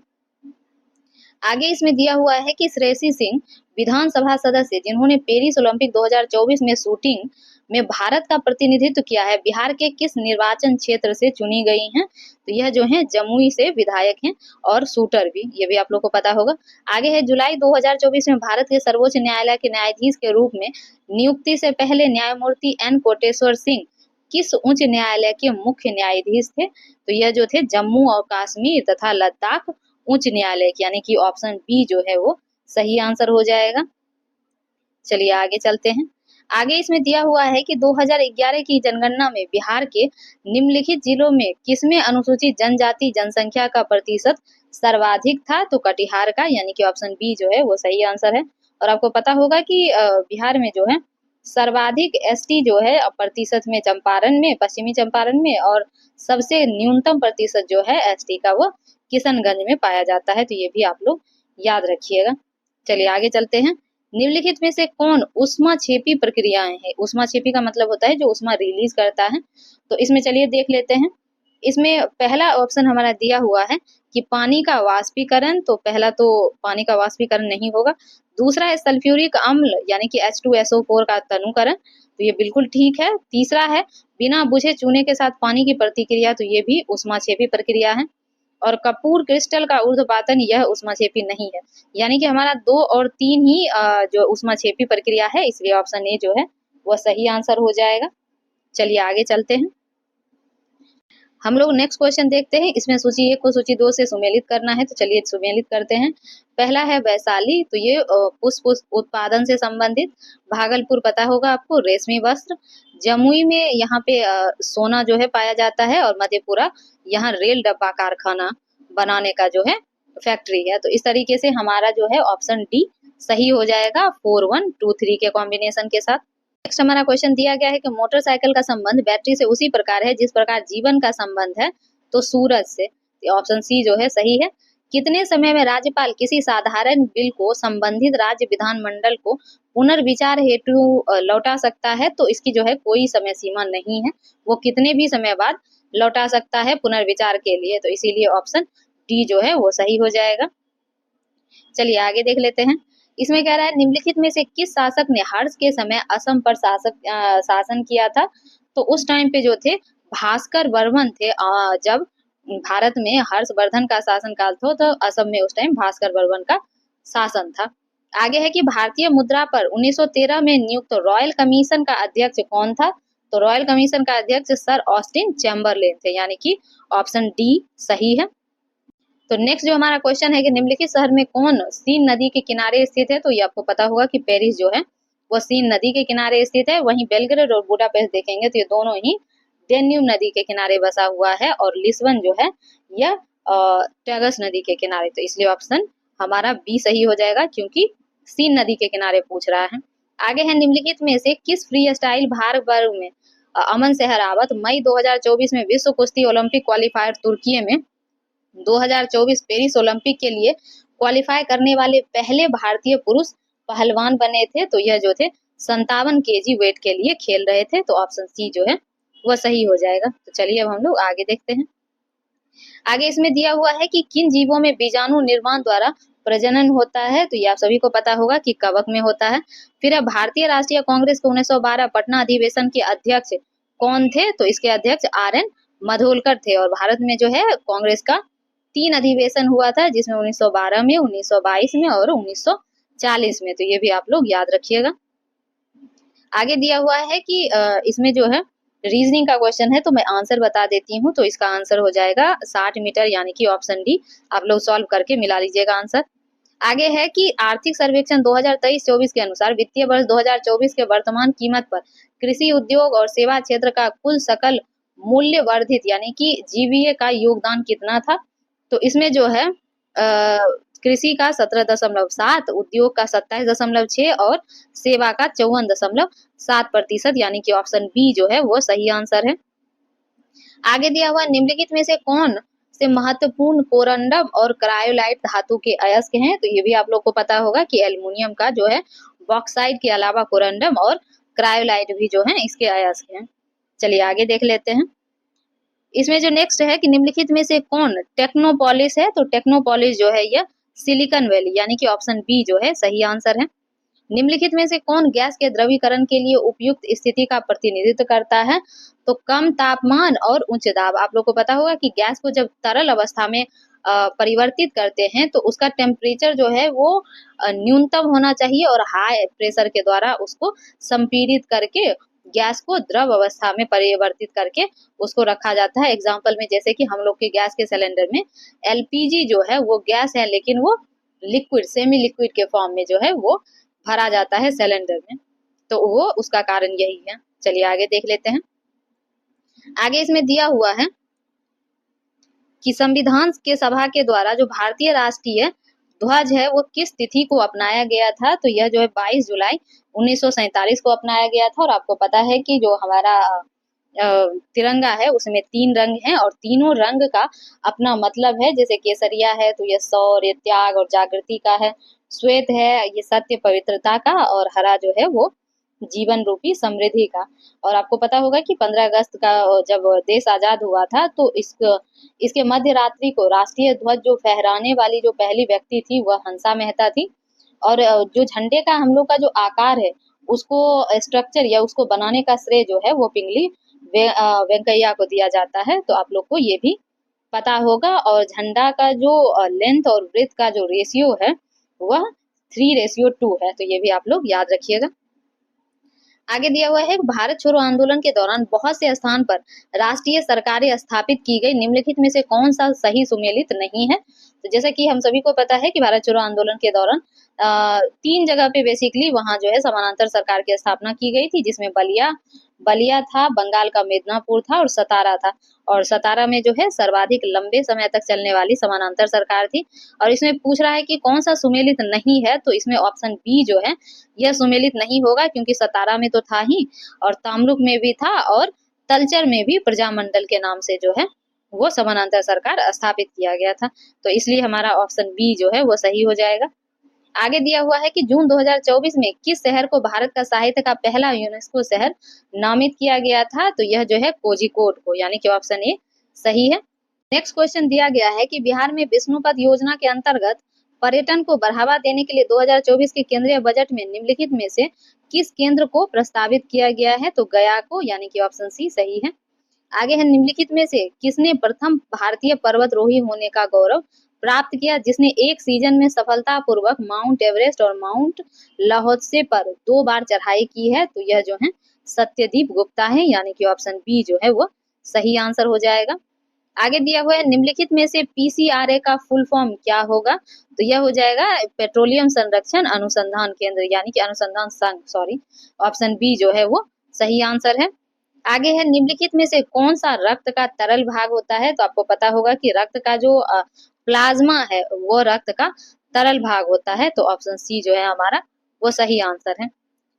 आगे इसमें दिया हुआ है कि श्रेयसी सिंह विधानसभा सदस्य जिन्होंने पेरिस ओलंपिक 2024 में शूटिंग में भारत का प्रतिनिधित्व किया है, बिहार के किस निर्वाचन क्षेत्र से चुनी गई हैं, तो यह जो है जमुई से विधायक हैं और शूटर भी, ये भी आप लोग को पता होगा। आगे है जुलाई 2024 में भारत के सर्वोच्च न्यायालय के न्यायाधीश के रूप में नियुक्ति से पहले न्यायमूर्ति N कोटेश्वर सिंह किस उच्च न्यायालय के मुख्य न्यायाधीश थे, तो यह जो थे जम्मू और कश्मीर तथा लद्दाख उच्च न्यायालय, यानी कि ऑप्शन बी जो है वो सही आंसर हो जाएगा। चलिए आगे चलते हैं। आगे इसमें दिया हुआ है कि 2011 की जनगणना में बिहार के निम्नलिखित जिलों में किसमें अनुसूचित जनजाति जनसंख्या का प्रतिशत सर्वाधिक था, तो कटिहार का, यानी कि ऑप्शन बी जो है वो सही आंसर है। और आपको पता होगा कि बिहार में जो है सर्वाधिक ST जो है प्रतिशत में चंपारण में, पश्चिमी चंपारण में, और सबसे न्यूनतम प्रतिशत जो है ST का वो किशनगंज में पाया जाता है, तो ये भी आप लोग याद रखिएगा। चलिए आगे चलते हैं। निम्नलिखित में से कौन ऊष्माक्षेपी प्रक्रियाएं हैं? ऊष्माक्षेपी का मतलब होता है जो ऊष्मा रिलीज करता है। तो इसमें चलिए देख लेते हैं। इसमें पहला ऑप्शन हमारा दिया हुआ है कि पानी का वाष्पीकरण, तो पहला तो पानी का वाष्पीकरण नहीं होगा। दूसरा है सल्फ्यूरिक अम्ल यानी कि H2SO4 का तनुकरण, तो ये बिल्कुल ठीक है। तीसरा है बिना बुझे चूने के साथ पानी की प्रतिक्रिया, तो ये भी ऊष्माक्षेपी प्रक्रिया है। और कपूर क्रिस्टल का ऊर्ध्वपातन यह ऊष्माक्षेपी नहीं है, यानी कि हमारा 2 और 3 ही जो ऊष्माक्षेपी प्रक्रिया है, इसलिए ऑप्शन ए जो है वह सही आंसर हो जाएगा। चलिए आगे चलते हैं। हम लोग नेक्स्ट क्वेश्चन देखते हैं। इसमें सूची 1 को सूची 2 से सुमेलित करना है, तो चलिए सुमेलित करते हैं। पहला है वैशाली, तो ये पुष्प उत्पादन से संबंधित। भागलपुर पता होगा आपको, रेशमी वस्त्र। जमुई में यहाँ पे सोना जो है पाया जाता है। और मधेपुरा यहाँ रेल डब्बा कारखाना बनाने का जो है फैक्ट्री है। तो इस तरीके से हमारा जो है ऑप्शन डी सही हो जाएगा 4 1 2 3 के कॉम्बिनेशन के साथ। नेक्स्ट हमारा क्वेश्चन दिया गया है कि मोटरसाइकिल का संबंध बैटरी से उसी प्रकार है जिस प्रकार जीवन का संबंध है, तो सूरज से। ऑप्शन सी जो है सही है। कितने समय में राज्यपाल किसी साधारण बिल को संबंधित राज्य विधानमंडल को पुनर्विचार हेतु लौटा सकता है, तो इसकी जो है कोई समय सीमा नहीं है, वो कितने भी समय बाद लौटा सकता है पुनर्विचार के लिए, तो इसीलिए ऑप्शन डी जो है वो सही हो जाएगा। चलिए आगे देख लेते हैं। इसमें कह रहा है निम्नलिखित में से किस शासक ने हर्ष के समय असम पर शासन किया था, तो उस टाइम पे जो थे भास्कर वर्मन थे। जब भारत में हर्षवर्धन का शासन काल था, तो असम में उस टाइम भास्कर वर्मन का शासन था। आगे है कि भारतीय मुद्रा पर 1913 में नियुक्त रॉयल कमीशन का अध्यक्ष कौन था? तो रॉयल कमीशन का अध्यक्ष सर ऑस्टिन चैम्बरलेन थे, यानी कि ऑप्शन डी सही है। तो नेक्स्ट जो हमारा क्वेश्चन है कि निम्नलिखित शहर में कौन सीन नदी के किनारे स्थित है? तो ये आपको पता होगा कि पेरिस जो है वो सीन नदी के किनारे स्थित है। वहीं बेलग्रेड और बुडापेस्ट देखेंगे तो ये दोनों ही डेन्यूब नदी के किनारे बसा हुआ है, और लिस्बन जो है यह टैगस नदी के किनारे। तो इसलिए ऑप्शन हमारा बी सही हो जाएगा, क्योंकि सीन नदी के किनारे पूछ रहा है। आगे है निम्नलिखित में से किस फ्री स्टाइल भार वर्ग में अमन सेहरावत मई 2024 में विश्व कुश्ती ओलंपिक क्वालिफायर तुर्की में 2024 पेरिस ओलंपिक के लिए क्वालिफाई करने वाले पहले भारतीय पुरुष पहलवान बने थे? तो यह जो थे 57 केजी वेट के लिए खेल रहे थे। तो ऑप्शन सी जो है वह सही हो जाएगा। तो चलिए अब हम लोग आगे देखते हैं। आगे इसमें दिया हुआ है कि किन जीवों में बीजाणु निर्माण द्वारा प्रजनन होता है? तो ये आप सभी को पता होगा कि कवक में होता है। फिर अब भारतीय राष्ट्रीय कांग्रेस के 1912 पटना अधिवेशन के अध्यक्ष कौन थे? तो इसके अध्यक्ष RN मधोलकर थे। और भारत में जो है कांग्रेस का 3 अधिवेशन हुआ था, जिसमें 1912 में, 1922 में और 1940 में। तो ये भी आप लोग याद रखिएगा। आगे दिया हुआ है कि इसमें जो है रीजनिंग का क्वेश्चन है, तो मैं आंसर बता देती हूँ। तो इसका आंसर हो जाएगा 60 मीटर, यानी कि ऑप्शन डी। आप लोग सॉल्व करके मिला लीजिएगा आंसर। आगे है कि आर्थिक सर्वेक्षण 2023-24 के अनुसार वित्तीय वर्ष 2024 के वर्तमान कीमत पर कृषि उद्योग और सेवा क्षेत्र का कुल सकल मूल्य वर्धित यानी कि जीवीए का योगदान कितना था? तो इसमें जो है कृषि का 17.7, उद्योग का 27.6 और सेवा का 54.7%, यानी कि ऑप्शन बी जो है वो सही आंसर है। आगे दिया हुआ निम्नलिखित में से कौन से महत्वपूर्ण कोरंडम और क्रायोलाइट धातु के अयस्क हैं? तो ये भी आप लोग को पता होगा कि एल्युमिनियम का जो है बॉक्साइट के अलावा कोरंडम और क्रायोलाइट भी जो है इसके अयस्क हैं। चलिए आगे देख लेते हैं। इसमें जो नेक्स्ट है कि निम्नलिखित में से कौन टेक्नोपोलिस है? तो टेक्नोपोलिस जो है यह सिलिकॉन वैली, यानी कि ऑप्शन बी जो है सही आंसर है। निम्नलिखित में से कौन गैस के द्रवीकरण के लिए उपयुक्त स्थिति का प्रतिनिधित्व करता है? तो कम तापमान और उच्च दाब। आप लोग को पता होगा कि गैस को जब तरल अवस्था में परिवर्तित करते हैं तो उसका टेम्परेचर जो है वो न्यूनतम होना चाहिए, और हाई प्रेशर के द्वारा उसको संपीड़ित करके गैस को द्रव अवस्था में परिवर्तित करके उसको रखा जाता है। एग्जाम्पल में जैसे कि हम लोग के गैस के सिलेंडर में LPG जो है वो गैस है, लेकिन वो लिक्विड, सेमी लिक्विड के फॉर्म में जो है वो भरा जाता है सिलेंडर में। तो वो उसका कारण यही है। चलिए आगे देख लेते हैं। आगे इसमें दिया हुआ है कि संविधान के सभा के द्वारा जो भारतीय राष्ट्रीय ध्वज है वो किस तिथि को अपनाया गया था? तो यह जो है 22 जुलाई 1947 को अपनाया गया था। और आपको पता है कि जो हमारा तिरंगा है उसमें 3 रंग हैं, और तीनों रंग का अपना मतलब है। जैसे केसरिया है तो यह शौर्य, त्याग और जागृति का है। श्वेत है ये सत्य, पवित्रता का, और हरा जो है वो जीवन रूपी समृद्धि का। और आपको पता होगा कि 15 अगस्त का जब देश आजाद हुआ था तो इसके मध्य रात्रि को राष्ट्रीय ध्वज जो फहराने वाली जो पहली व्यक्ति थी वह हंसा मेहता थी। और जो झंडे का हम लोग का जो आकार है उसको स्ट्रक्चर या उसको बनाने का श्रेय जो है वो पिंगली वेंकैया को दिया जाता है। तो आप लोग को ये भी पता होगा। और झंडा का जो लेंथ और ब्रेथ का जो रेशियो है वह 3:2 है। तो ये भी आप लोग याद रखिएगा। आगे दिया हुआ है भारत छोड़ो आंदोलन के दौरान बहुत से स्थान पर राष्ट्रीय सरकारें स्थापित की गई, निम्नलिखित में से कौन सा सही सुमेलित नहीं है? तो जैसा कि हम सभी को पता है कि भारत छोड़ो आंदोलन के दौरान 3 जगह पे बेसिकली वहां जो है समानांतर सरकार की स्थापना की गई थी, जिसमें बलिया था, बंगाल का मिदनापुर था और सतारा था। और सतारा में जो है सर्वाधिक लंबे समय तक चलने वाली समानांतर सरकार थी। और इसमें पूछ रहा है कि कौन सा सुमेलित नहीं है, तो इसमें ऑप्शन बी जो है यह सुमेलित नहीं होगा, क्योंकि सतारा में तो था ही, और तामलुक में भी था, और तलचर में भी प्रजामंडल के नाम से जो है वो समानांतर सरकार स्थापित किया गया था। तो इसलिए हमारा ऑप्शन बी जो है वो सही हो जाएगा। आगे दिया हुआ है कि जून 2024 में किस शहर को भारत का साहित्य का पहला यूनेस्को शहर नामित किया गया था? तो यह जो है कोझिकोड को, यानी कि ऑप्शन ए सही है। नेक्स्ट क्वेश्चन दिया गया है कि बिहार में विष्णुपद योजना के अंतर्गत पर्यटन को बढ़ावा देने के लिए 2024 के केंद्रीय बजट में निम्नलिखित में से किस केंद्र को प्रस्तावित किया गया है? तो गया को, यानी कि ऑप्शन सी सही है। आगे है निम्नलिखित में से किसने प्रथम भारतीय पर्वतरोही होने का गौरव प्राप्त किया, जिसने एक सीजन में सफलतापूर्वक माउंट एवरेस्ट और माउंट लाहौत्से पर 2 बार चढ़ाई की है? तो यह जो है सत्यदीप गुप्ता है, यानी कि ऑप्शन बी जो है वो सही आंसर हो जाएगा। आगे दिया हुआ है निम्नलिखित में से पीसीआरए का फुल फॉर्म क्या होगा? तो यह हो जाएगा पेट्रोलियम संरक्षण अनुसंधान केंद्र, यानी कि अनुसंधान संघ, सॉरी। ऑप्शन बी जो है वो सही आंसर है। आगे है निम्नलिखित में से कौन सा रक्त का तरल भाग होता है? तो आपको पता होगा कि रक्त का जो प्लाज्मा है वो रक्त का तरल भाग होता है, तो ऑप्शन सी जो है हमारा वो सही आंसर है।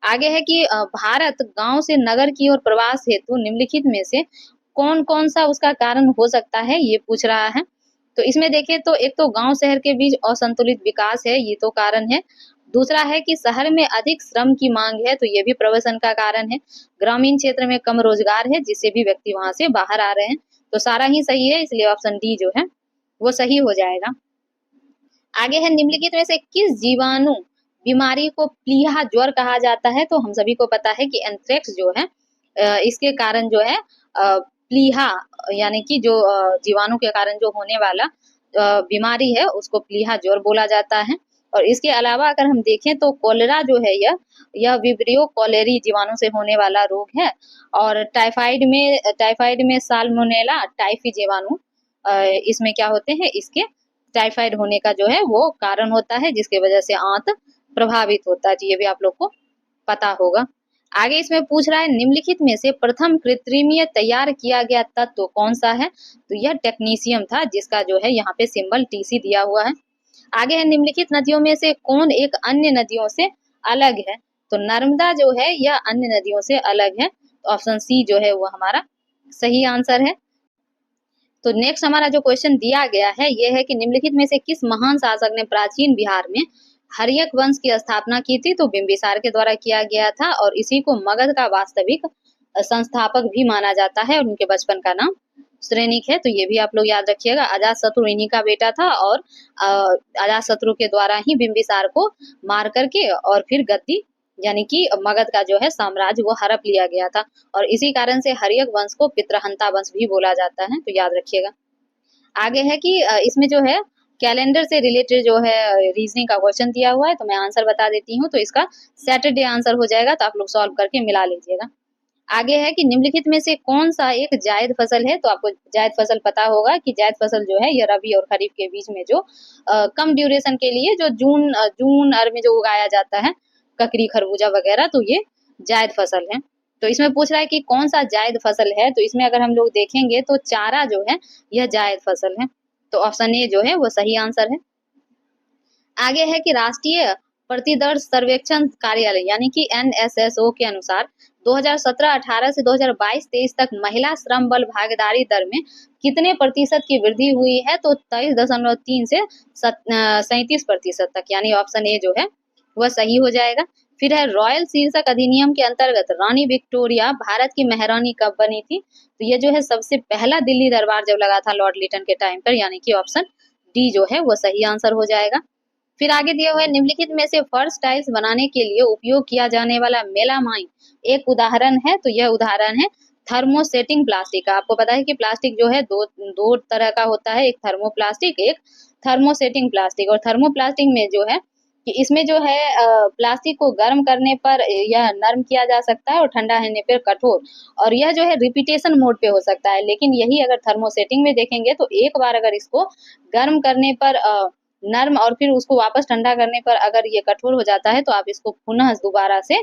आगे है कि भारत गांव से नगर की ओर प्रवास हेतु निम्नलिखित में से कौन कौन सा उसका कारण हो सकता है, ये पूछ रहा है। तो इसमें देखें तो एक तो गांव शहर के बीच असंतुलित विकास है, ये तो कारण है। दूसरा है कि शहर में अधिक श्रम की मांग है, तो ये भी प्रवसन का कारण है। ग्रामीण क्षेत्र में कम रोजगार है, जिससे भी व्यक्ति वहां से बाहर आ रहे हैं। तो सारा ही सही है, इसलिए ऑप्शन डी जो है वो सही हो जाएगा। आगे है निम्नलिखित में से किस जीवाणु बीमारी को प्लीहा ज्वर कहा जाता है? तो हम सभी को पता है कि एंथ्रेक्स जो है इसके कारण जो है प्लीहा, यानी कि जो जीवाणु के कारण जो होने वाला बीमारी है उसको प्लीहा ज्वर बोला जाता है। और इसके अलावा अगर हम देखें तो कोलेरा जो है यह विब्रियो कोलेरी जीवाणु से होने वाला रोग है। और टाइफाइड में साल्मोनेला टाइफी जीवाणु इसमें क्या होते हैं, इसके टाइफाइड होने का जो है वो कारण होता है, जिसकी वजह से आंत प्रभावित होता है। ये भी आप लोग को पता होगा। आगे इसमें पूछ रहा है निम्नलिखित में से प्रथम कृत्रिमीय तैयार किया गया तत्व कौन सा है? तो यह टेक्नीशियम था, जिसका जो है यहाँ पे सिंबल टीसी दिया हुआ है। आगे है निम्नलिखित नदियों में से कौन एक अन्य नदियों से अलग है? तो नर्मदा जो है यह अन्य नदियों से अलग है, तो ऑप्शन सी जो है वो हमारा सही आंसर है। तो नेक्स्ट हमारा जो क्वेश्चन दिया गया है यह है कि निम्नलिखित में से किस महान शासक ने प्राचीन बिहार में हर्यक वंश की स्थापना की थी? तो बिंबिसार के द्वारा किया गया था, और इसी को मगध का वास्तविक संस्थापक भी माना जाता है, और उनके बचपन का नाम श्रेनिक है। तो ये भी आप लोग याद रखिएगा। अजातशत्रु इन्हीं का बेटा था, और अजातशत्रु के द्वारा ही बिंबिसार को मार करके और फिर गद्दी यानी कि मगध का जो है साम्राज्य वो हड़प लिया गया था, और इसी कारण से हर्यक वंश को पितृहंता वंश भी बोला जाता है, तो याद रखिएगा। आगे है कि इसमें जो है कैलेंडर से रिलेटेड जो है रीजनिंग का क्वेश्चन दिया हुआ है, तो मैं आंसर बता देती हूँ। तो इसका सैटरडे आंसर हो जाएगा, तो आप लोग सॉल्व करके मिला लीजिएगा। आगे है कि निम्नलिखित में से कौन सा एक जायद फसल है? तो आपको जायद फसल पता होगा कि जायद फसल जो है यह रबी और खरीफ के बीच में जो कम ड्यूरेशन के लिए जो जून में जो उगाया जाता है, ककड़ी खरबूजा वगैरह, तो ये जायद फसल है। तो इसमें पूछ रहा है कि कौन सा जायद फसल है? तो इसमें अगर हम लोग देखेंगे तो चारा जो है यह जायद फसल है, तो ऑप्शन ए जो है वो सही आंसर है। आगे है कि राष्ट्रीय प्रतिदर्श सर्वेक्षण कार्यालय यानी कि एनएसएसओ के अनुसार 2017-18 से 2022-23 तक महिला श्रम बल भागीदारी दर में कितने प्रतिशत की वृद्धि हुई है? तो 23.3 से 37% तक, यानी ऑप्शन ए जो है वह सही हो जाएगा। फिर है रॉयल शीर्षक अधिनियम के अंतर्गत रानी विक्टोरिया भारत की महारानी कब बनी थी? तो ये जो है सबसे पहला दिल्ली दरबार जब लगा था लॉर्ड लिटन के टाइम पर, यानी कि ऑप्शन डी जो है वो सही आंसर हो जाएगा। फिर आगे दिया हुआ है निम्नलिखित में से फर्श टाइल्स बनाने के लिए उपयोग किया जाने वाला मेलामाइन एक उदाहरण है? तो यह उदाहरण है थर्मोसेटिंग प्लास्टिक का। आपको पता है कि प्लास्टिक जो है दो तरह का होता है, एक थर्मोप्लास्टिक, एक थर्मोसेटिंग प्लास्टिक। और थर्मोप्लास्टिक में जो है कि इसमें जो है प्लास्टिक को गर्म करने पर यह नरम किया जा सकता है और ठंडा होने पर कठोर, और यह जो है रिपीटेशन मोड पे हो सकता है। लेकिन यही अगर थर्मोसेटिंग में देखेंगे तो एक बार अगर इसको गर्म करने पर नर्म और फिर उसको वापस ठंडा करने पर अगर ये कठोर हो जाता है, तो आप इसको पुनः दोबारा से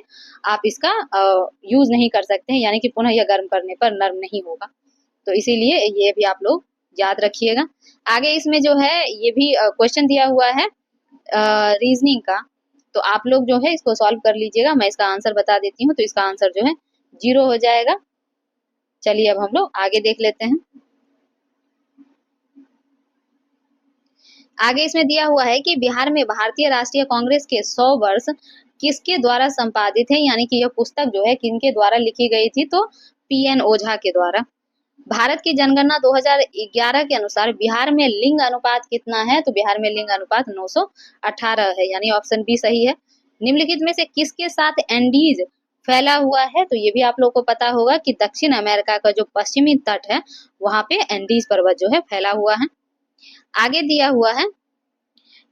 आप इसका यूज नहीं कर सकते हैं, यानी कि पुनः यह गर्म करने पर नर्म नहीं होगा। तो इसीलिए ये भी आप लोग याद रखिएगा। आगे इसमें जो है ये भी क्वेश्चन दिया हुआ है रीजनिंग का, तो आप लोग जो है इसको सॉल्व कर लीजिएगा। मैं इसका आंसर बता देती हूँ। तो इसका आंसर जो है 0 हो जाएगा। चलिए अब हम लोग आगे देख लेते हैं। आगे इसमें दिया हुआ है कि बिहार में भारतीय राष्ट्रीय कांग्रेस के 100 वर्ष किसके द्वारा संपादित है, यानी कि यह पुस्तक जो है किनके द्वारा लिखी गई थी? तो पीएन ओझा के द्वारा। भारत की जनगणना 2011 के अनुसार बिहार में लिंग अनुपात कितना है? तो बिहार में लिंग अनुपात 918 है, यानी ऑप्शन बी सही है। निम्नलिखित में से किसके साथ एंडीज फैला हुआ है? तो ये भी आप लोग को पता होगा कि दक्षिण अमेरिका का जो पश्चिमी तट है वहां पे एंडीज पर्वत जो है फैला हुआ है। आगे दिया हुआ है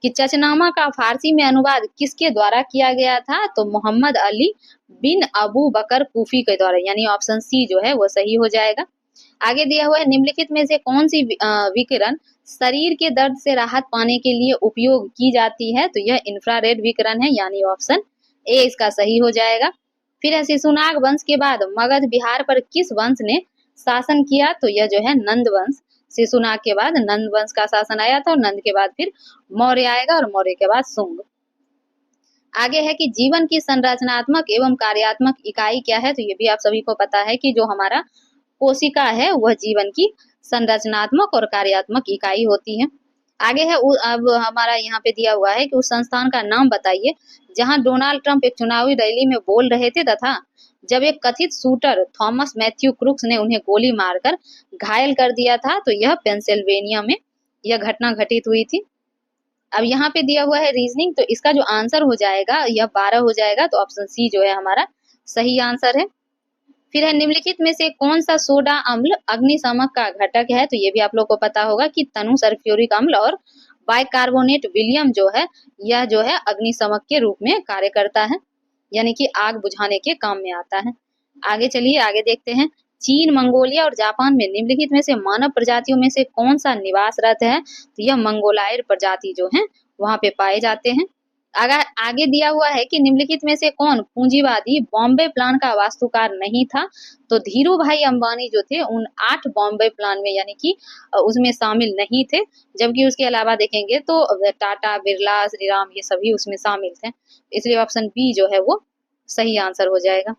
कि चचनामा का फारसी में अनुवाद किसके द्वारा किया गया था, तो मोहम्मद अली बिन अबू बकर कूफी के द्वारा, यानी ऑप्शन सी जो है वो सही हो जाएगा। आगे दिया हुआ है निम्नलिखित में से कौन सी विकिरण शरीर के दर्द से राहत पाने के लिए उपयोग की जाती है, तो यह इंफ्रारेड विकिरण है, यानी ऑप्शन ए इसका सही हो जाएगा। फिर है शिशुनाग वंश के बाद मगध बिहार पर किस वंश ने शासन किया, तो यह जो है नंद वंश। शिशुनाग के बाद नंद वंश का शासन आया था और नंद के बाद फिर मौर्य आएगा और मौर्य के बाद शुंग। आगे है कि जीवन की संरचनात्मक एवं कार्यात्मक इकाई क्या है, तो ये भी आप सभी को पता है कि जो हमारा कोशिका है वह जीवन की संरचनात्मक और कार्यात्मक इकाई होती है। आगे है अब हमारा यहाँ पे दिया हुआ है कि उस संस्थान का नाम बताइए जहां डोनाल्ड ट्रंप एक चुनावी रैली में बोल रहे थे तथा जब एक कथित शूटर थॉमस मैथ्यू क्रुक्स ने उन्हें गोली मारकर घायल कर दिया था, तो यह पेंसिल्वेनिया में यह घटना घटित हुई थी। अब यहाँ पे दिया हुआ है रीजनिंग, तो इसका जो आंसर हो जाएगा यह 12 हो जाएगा, तो ऑप्शन सी जो है हमारा सही आंसर है। फिर है निम्नलिखित में से कौन सा सोडा अम्ल अग्निशामक का घटक है, तो ये भी आप लोग को पता होगा कि तनु सल्फ्यूरिक अम्ल और बाइकार्बोनेट विलियम जो है यह जो है अग्निशमक के रूप में कार्य करता है, यानी कि आग बुझाने के काम में आता है। आगे चलिए आगे देखते हैं। चीन, मंगोलिया और जापान में निम्नलिखित में से मानव प्रजातियों में से कौन सा निवासरत है, तो यह मंगोलायड प्रजाति जो है वहां पे पाए जाते हैं। अगर आगे दिया हुआ है कि निम्नलिखित में से कौन पूंजीवादी बॉम्बे प्लान का वास्तुकार नहीं था, तो धीरू भाई अंबानी जो थे उन 8 बॉम्बे प्लान में यानी कि उसमें शामिल नहीं थे, जबकि उसके अलावा देखेंगे तो टाटा, बिरला, श्रीराम ये सभी उसमें शामिल थे, इसलिए ऑप्शन बी जो है वो सही आंसर हो जाएगा।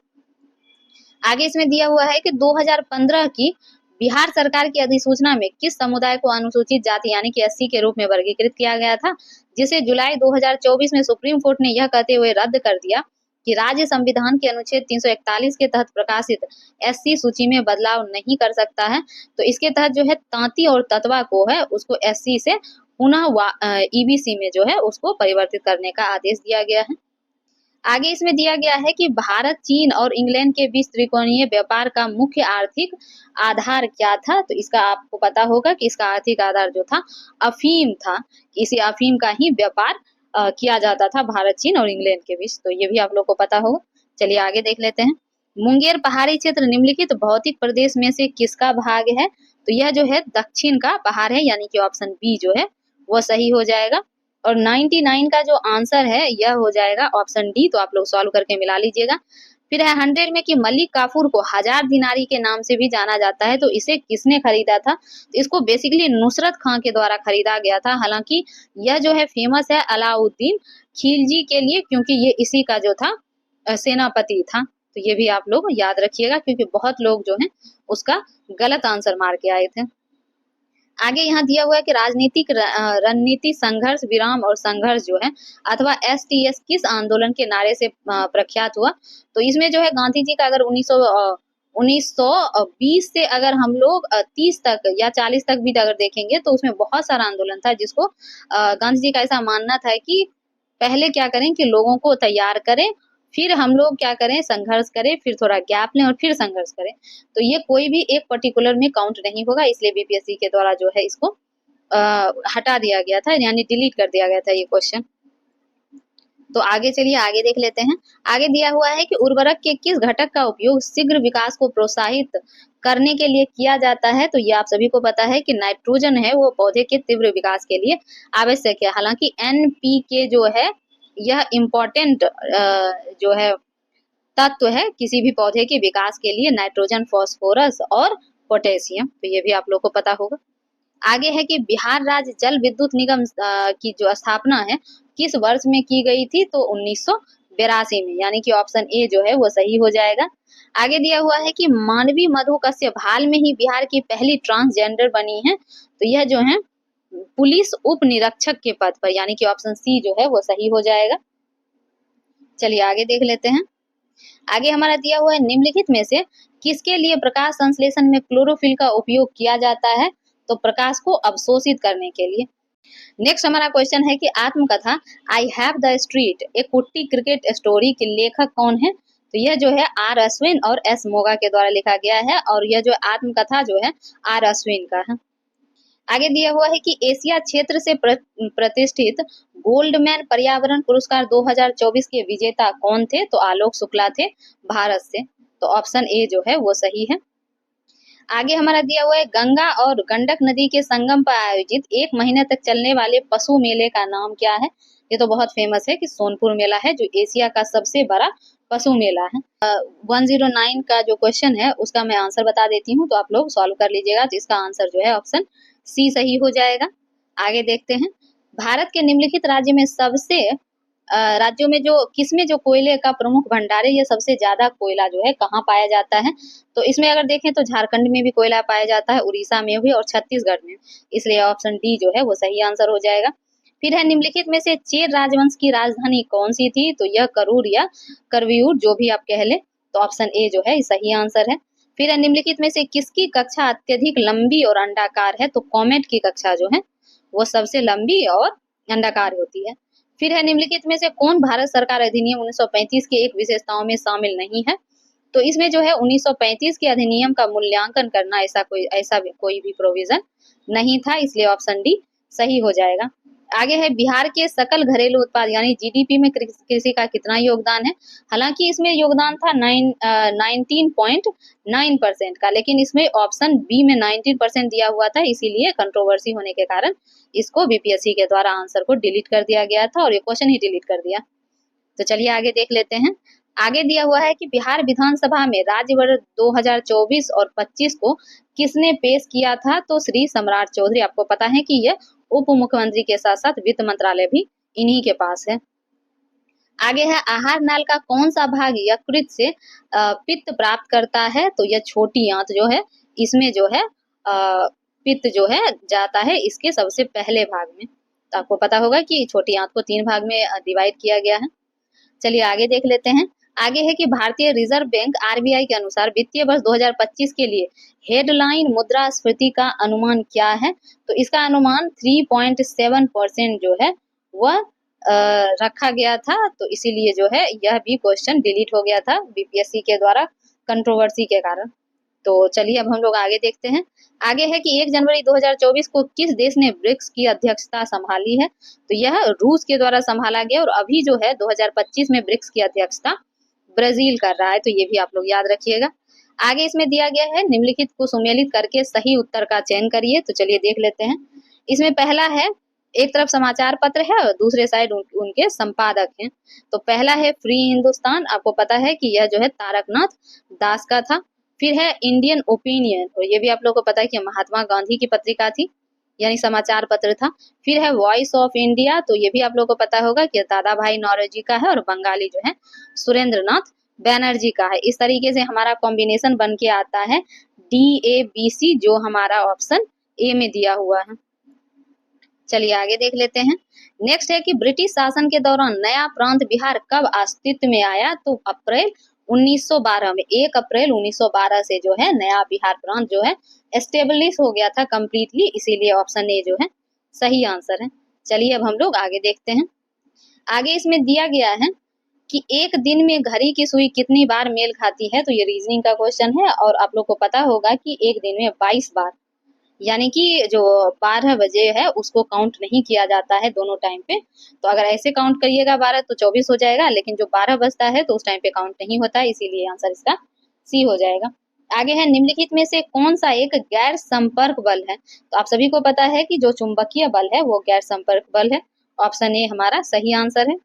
आगे इसमें दिया हुआ है कि 2015 की बिहार सरकार की अधिसूचना में किस समुदाय को अनुसूचित जाति यानी कि एससी के रूप में वर्गीकृत किया गया था, जिसे जुलाई 2024 में सुप्रीम कोर्ट ने यह कहते हुए रद्द कर दिया कि राज्य संविधान के अनुच्छेद 341 के तहत प्रकाशित एससी सूची में बदलाव नहीं कर सकता है। तो इसके तहत जो है तांती और ततवा को है उसको एससी से पुनः ईबीसी में जो है उसको परिवर्तित करने का आदेश दिया गया है। आगे इसमें दिया गया है कि भारत, चीन और इंग्लैंड के बीच त्रिकोणीय व्यापार का मुख्य आर्थिक आधार क्या था, तो इसका आपको पता होगा कि इसका आर्थिक आधार जो था अफीम था। इसी अफीम का ही व्यापार किया जाता था भारत, चीन और इंग्लैंड के बीच, तो ये भी आप लोग को पता होगा। चलिए आगे देख लेते हैं। मुंगेर पहाड़ी क्षेत्र निम्नलिखित भौतिक प्रदेश में से किसका भाग है, तो यह जो है दक्षिण का पहाड़ है, यानी कि ऑप्शन बी जो है वह सही हो जाएगा। और 99 का जो आंसर है यह हो जाएगा ऑप्शन डी, तो आप लोग सॉल्व करके मिला लीजिएगा। फिर है 100 में कि मलिक काफूर को 1000 दिनारी के नाम से भी जाना जाता है, तो इसे किसने खरीदा था, तो इसको बेसिकली नुसरत खां के द्वारा खरीदा गया था। हालांकि यह जो है फेमस है अलाउद्दीन खिलजी के लिए, क्योंकि ये इसी का जो था सेनापति था, तो ये भी आप लोग याद रखिएगा क्योंकि बहुत लोग जो है उसका गलत आंसर मार के आए थे। आगे यहाँ दिया हुआ है कि राजनीतिक रणनीति संघर्ष विराम और संघर्ष जो है अथवा एसटीएस किस आंदोलन के नारे से प्रख्यात हुआ, तो इसमें जो है गांधी जी का अगर 1920 से अगर हम लोग 30 तक या 40 तक भी अगर देखेंगे तो उसमें बहुत सारा आंदोलन था, जिसको गांधी जी का ऐसा मानना था कि पहले क्या करें कि लोगों को तैयार करें, फिर हम लोग क्या करें संघर्ष करें, फिर थोड़ा गैप लें और फिर संघर्ष करें। तो ये कोई भी एक पर्टिकुलर में काउंट नहीं होगा, इसलिए बीपीएससी के द्वारा जो है इसको हटा दिया गया था, यानी डिलीट कर दिया गया था ये क्वेश्चन। तो आगे चलिए आगे देख लेते हैं। आगे दिया हुआ है कि उर्वरक के किस घटक का उपयोग शीघ्र विकास को प्रोत्साहित करने के लिए किया जाता है, तो ये आप सभी को पता है कि नाइट्रोजन है वो पौधे के तीव्र विकास के लिए आवश्यक है। हालांकि एनपीके जो है यह इम्पोर्टेंट जो है तत्व है किसी भी पौधे के विकास के लिए, नाइट्रोजन, फास्फोरस और पोटेशियम, तो ये भी आप लोग को पता होगा। आगे है कि बिहार राज्य जल विद्युत निगम की जो स्थापना है किस वर्ष में की गई थी, तो 1982 में, यानी कि ऑप्शन ए जो है वो सही हो जाएगा। आगे दिया हुआ है कि मानवी मधु कश्यप हाल में ही बिहार की पहली ट्रांसजेंडर बनी है, तो यह जो है पुलिस उप निरीक्षक के पद पर, यानी कि ऑप्शन सी जो है वो सही हो जाएगा। चलिए आगे देख लेते हैं। आगे हमारा दिया हुआ है निम्नलिखित में से किसके लिए प्रकाश संश्लेषण में क्लोरोफिल का उपयोग किया जाता है, तो प्रकाश को अवशोषित करने के लिए। नेक्स्ट हमारा क्वेश्चन है कि आत्मकथा आई हैव द स्ट्रीट ए कुट्टी क्रिकेट स्टोरी के लेखक कौन है, तो यह जो है आर अश्विन और एस मोगा के द्वारा लिखा गया है, और यह जो आत्मकथा जो है आर अश्विन का है। आगे दिया हुआ है कि एशिया क्षेत्र से प्रतिष्ठित गोल्डमैन पर्यावरण पुरस्कार 2024 के विजेता कौन थे? तो आलोक शुक्ला थे भारत से। तो ऑप्शन ए जो है वो सही है। आगे हमारा दिया हुआ है गंगा और गंडक नदी के संगम पर आयोजित 1 महीने तक चलने वाले पशु मेले का नाम क्या है? ये तो बहुत फेमस है कि सोनपुर मेला है, जो एशिया का सबसे बड़ा पशु मेला है। 109 का जो क्वेश्चन है उसका मैं आंसर बता देती हूँ, तो आप लोग सॉल्व कर लीजिएगा। तो इसका आंसर जो है ऑप्शन सी सही हो जाएगा। आगे देखते हैं, भारत के निम्नलिखित राज्य में सबसे राज्यों में जो किसमें जो कोयले का प्रमुख भंडार है, ये सबसे ज्यादा कोयला जो है कहाँ पाया जाता है? तो इसमें अगर देखें तो झारखंड में भी कोयला पाया जाता है, उड़ीसा में भी और छत्तीसगढ़ में, इसलिए ऑप्शन डी जो है वो सही आंसर हो जाएगा। फिर है निम्नलिखित में से चेर राजवंश की राजधानी कौन सी थी? तो यह करूर या करवीर जो भी आप कह ले, तो ऑप्शन ए जो है सही आंसर है। फिर है निम्नलिखित में से किसकी कक्षा अत्यधिक लंबी और अंडाकार है? तो कॉमेट की कक्षा जो है वो सबसे लंबी और अंडाकार होती है। फिर है निम्नलिखित में से कौन भारत सरकार अधिनियम 1935 के एक विशेषताओं में शामिल नहीं है? तो इसमें जो है 1935 के अधिनियम का मूल्यांकन करना ऐसा कोई भी प्रोविजन नहीं था, इसलिए ऑप्शन डी सही हो जाएगा। आगे है बिहार के सकल घरेलू उत्पाद यानी जीडीपी में कृषि का कितना योगदान है? हालांकि इसमें योगदान था 19.9% का, लेकिन इसमें ऑप्शन बी में 19% दिया हुआ था, इसीलिए कंट्रोवर्सी होने के कारण इसको बीपीएससी के द्वारा आंसर को डिलीट कर दिया गया था और ये क्वेश्चन ही डिलीट कर दिया। तो चलिए आगे देख लेते हैं। आगे दिया हुआ है कि बिहार विधानसभा में राज्य बजट 2024 और 25 को किसने पेश किया था? तो श्री सम्राट चौधरी। आपको पता है कि यह उप मुख्यमंत्री के साथ साथ वित्त मंत्रालय भी इन्हीं के पास है। आगे है आहार नाल का कौन सा भाग यकृत से पित्त प्राप्त करता है? तो यह छोटी आंत जो है इसमें जो है पित्त जो है जाता है इसके सबसे पहले भाग में। तो आपको पता होगा कि छोटी आंत को 3 भाग में डिवाइड किया गया है। चलिए आगे देख लेते हैं। आगे है कि भारतीय रिजर्व बैंक आरबीआई के अनुसार वित्तीय वर्ष 2025 के लिए हेडलाइन मुद्रास्फीति का अनुमान क्या है? तो इसका अनुमान 3.7% जो है वह रखा गया था, तो इसीलिए जो है यह भी क्वेश्चन डिलीट हो गया था बीपीएससी के द्वारा कंट्रोवर्सी के कारण। तो चलिए अब हम लोग आगे देखते हैं। आगे है कि 1 जनवरी 2024 को किस देश ने ब्रिक्स की अध्यक्षता संभाली है? तो यह रूस के द्वारा संभाला गया और अभी जो है 2025 में ब्रिक्स की अध्यक्षता ब्राजील कर रहा है, तो ये भी आप लोग याद रखिएगा। आगे इसमें दिया गया है निम्नलिखित को सुमेलित करके सही उत्तर का चयन करिए। तो चलिए देख लेते हैं। इसमें पहला है, एक तरफ समाचार पत्र है और दूसरे साइड उनके संपादक हैं। तो पहला है फ्री हिंदुस्तान, आपको पता है कि यह जो है तारकनाथ दास का था। फिर है इंडियन ओपिनियन, और ये भी आप लोगों को पता है कि महात्मा गांधी की पत्रिका थी, यानी समाचार पत्र था। फिर है वॉइस ऑफ इंडिया, तो ये भी आप लोगों को पता होगा कि दादा भाई नौरोजी का है और बंगाली जो है सुरेंद्र नाथ बैनर्जी का है। इस तरीके से हमारा कॉम्बिनेशन बन के आता है DABC, जो हमारा ऑप्शन ए में दिया हुआ है। चलिए आगे देख लेते हैं। नेक्स्ट है कि ब्रिटिश शासन के दौरान नया प्रांत बिहार कब अस्तित्व में आया? तो अप्रैल 1912 में, 1 अप्रैल 1912 से जो है नया बिहार प्रांत जो है एस्टेब्लिश हो गया था कंप्लीटली, इसीलिए ऑप्शन ए जो है सही आंसर है। चलिए अब हम लोग आगे देखते हैं। आगे इसमें दिया गया है कि एक दिन में घड़ी की सुई कितनी बार मेल खाती है? तो ये रीजनिंग का क्वेश्चन है और आप लोग को पता होगा कि एक दिन में 22 बार, यानी कि जो 12 बजे है उसको काउंट नहीं किया जाता है दोनों टाइम पे। तो अगर ऐसे काउंट करिएगा 12 तो 24 हो जाएगा, लेकिन जो 12 बजता है तो उस टाइम पे काउंट नहीं होता है, इसीलिए आंसर इसका सी हो जाएगा। आगे है निम्नलिखित में से कौन सा एक गैर संपर्क बल है? तो आप सभी को पता है कि जो चुंबकीय बल है वो गैर संपर्क बल है, ऑप्शन ए हमारा सही आंसर है।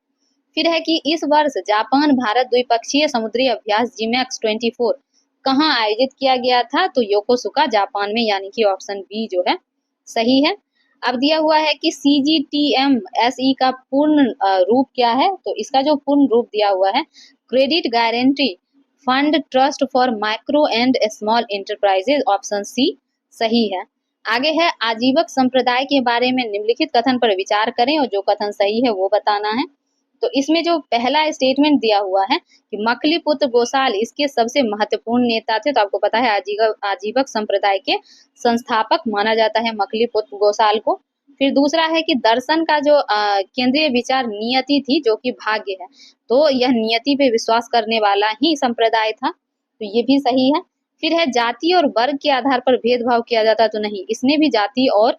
फिर है कि इस वर्ष जापान भारत द्विपक्षीय समुद्री अभ्यास जीमैक्स 24 कहाँ आयोजित किया गया था? तो योकोसुका जापान में, यानी कि ऑप्शन बी जो है सही है। अब दिया हुआ है कि CGTMSE का पूर्ण रूप क्या है? तो इसका जो पूर्ण रूप दिया हुआ है credit guarantee fund trust for micro and small enterprises, option C सही है। आगे है आजीवक संप्रदाय के बारे में निम्नलिखित कथन पर विचार करें और जो कथन सही है वो बताना है। तो इसमें जो पहला स्टेटमेंट दिया हुआ है कि मखलीपुत्र गोसाल इसके सबसे महत्वपूर्ण नेता थे, तो आपको पता है आजीवक संप्रदाय के संस्थापक माना जाता है मखलीपुत्र गोसाल को। फिर दूसरा है कि दर्शन का जो केंद्रीय विचार नियति थी, जो कि भाग्य है, तो यह नियति पे विश्वास करने वाला ही संप्रदाय था, तो ये भी सही है। फिर है जाति और वर्ग के आधार पर भेदभाव किया जाता, तो नहीं, इसने भी जाति और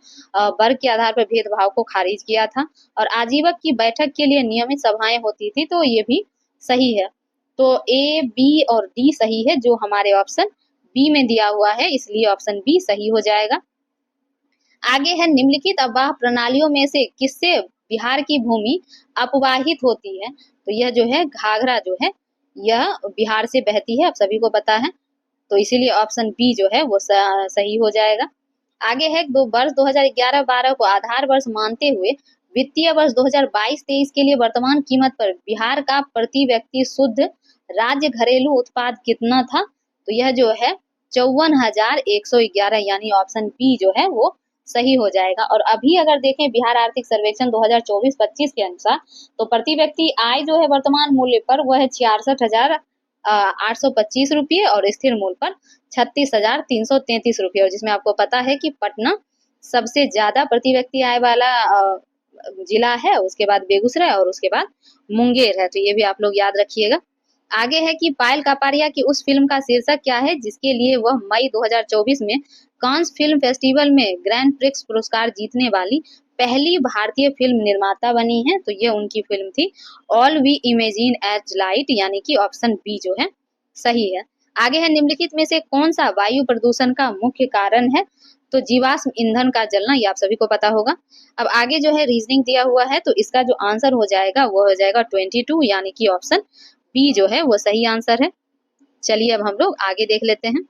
वर्ग के आधार पर भेदभाव को खारिज किया था। और आजीवक की बैठक के लिए नियमित सभाएं होती थी, तो ये भी सही है। तो ए, बी और डी सही है, जो हमारे ऑप्शन बी में दिया हुआ है, इसलिए ऑप्शन बी सही हो जाएगा। आगे है निम्नलिखित अफवाह प्रणालियों में से किससे बिहार की भूमि अपवाहित होती है, तो यह जो है घाघरा जो है यह बिहार से बहती है, आप सभी को पता है, तो इसीलिए ऑप्शन बी जो है वो सही हो जाएगा। आगे है वर्ष 2011-12 को आधार वर्ष मानते हुए वित्तीय वर्ष 2022-23 के लिए वर्तमान कीमत पर बिहार का प्रति व्यक्ति शुद्ध राज्य घरेलू उत्पाद कितना था, तो यह जो है 54,111, यानी ऑप्शन बी जो है वो सही हो जाएगा। और अभी अगर देखें बिहार आर्थिक सर्वेक्षण 2024-25 के अनुसार, तो प्रति व्यक्ति आय जो है वर्तमान मूल्य पर वह है 66,825 रुपये और स्थिर मूल्य पर 36,333 रुपये, और जिसमें आपको पता है कि पटना सबसे ज्यादा प्रति व्यक्ति आय वाला जिला है, उसके बाद बेगूसराय और उसके बाद मुंगेर है, तो ये भी आप लोग याद रखिएगा। आगे है कि पायल कापारिया की उस फिल्म का शीर्षक क्या है जिसके लिए वह मई 2024 में कांस फिल्म फेस्टिवल में ग्रैंड प्रिक्स पुरस्कार जीतने वाली पहली भारतीय फिल्म निर्माता बनी है, तो ये उनकी फिल्म थी all we imagine as light, यानी कि ऑप्शन बी जो है सही है। आगे है निम्नलिखित में से कौन सा वायु प्रदूषण का मुख्य कारण है, तो जीवाश्म ईंधन का जलना, ये आप सभी को पता होगा। अब आगे जो है रीजनिंग दिया हुआ है, तो इसका जो आंसर हो जाएगा वो हो जाएगा 22, यानी कि ऑप्शन बी जो है वो सही आंसर है। चलिए अब हम लोग आगे देख लेते हैं।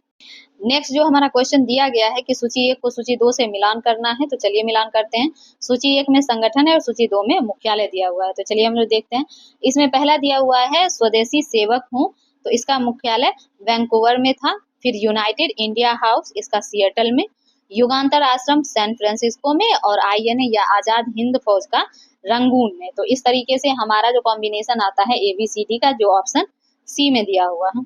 नेक्स्ट जो हमारा क्वेश्चन दिया गया है कि सूची 1 को सूची 2 से मिलान करना है, तो चलिए मिलान करते हैं। सूची 1 में संगठन है और सूची 2 में मुख्यालय दिया हुआ है, तो चलिए हम लोग देखते हैं। इसमें पहला दिया हुआ है स्वदेशी सेवक हूँ, तो इसका मुख्यालय वैंकूवर में था। फिर यूनाइटेड इंडिया हाउस, इसका सिएटल में। युगांतर आश्रम सैन फ्रांसिस्को में, और INA या आजाद हिंद फौज का रंगून में। तो इस तरीके से हमारा जो कॉम्बिनेशन आता है ABCD का, जो ऑप्शन सी में दिया हुआ है।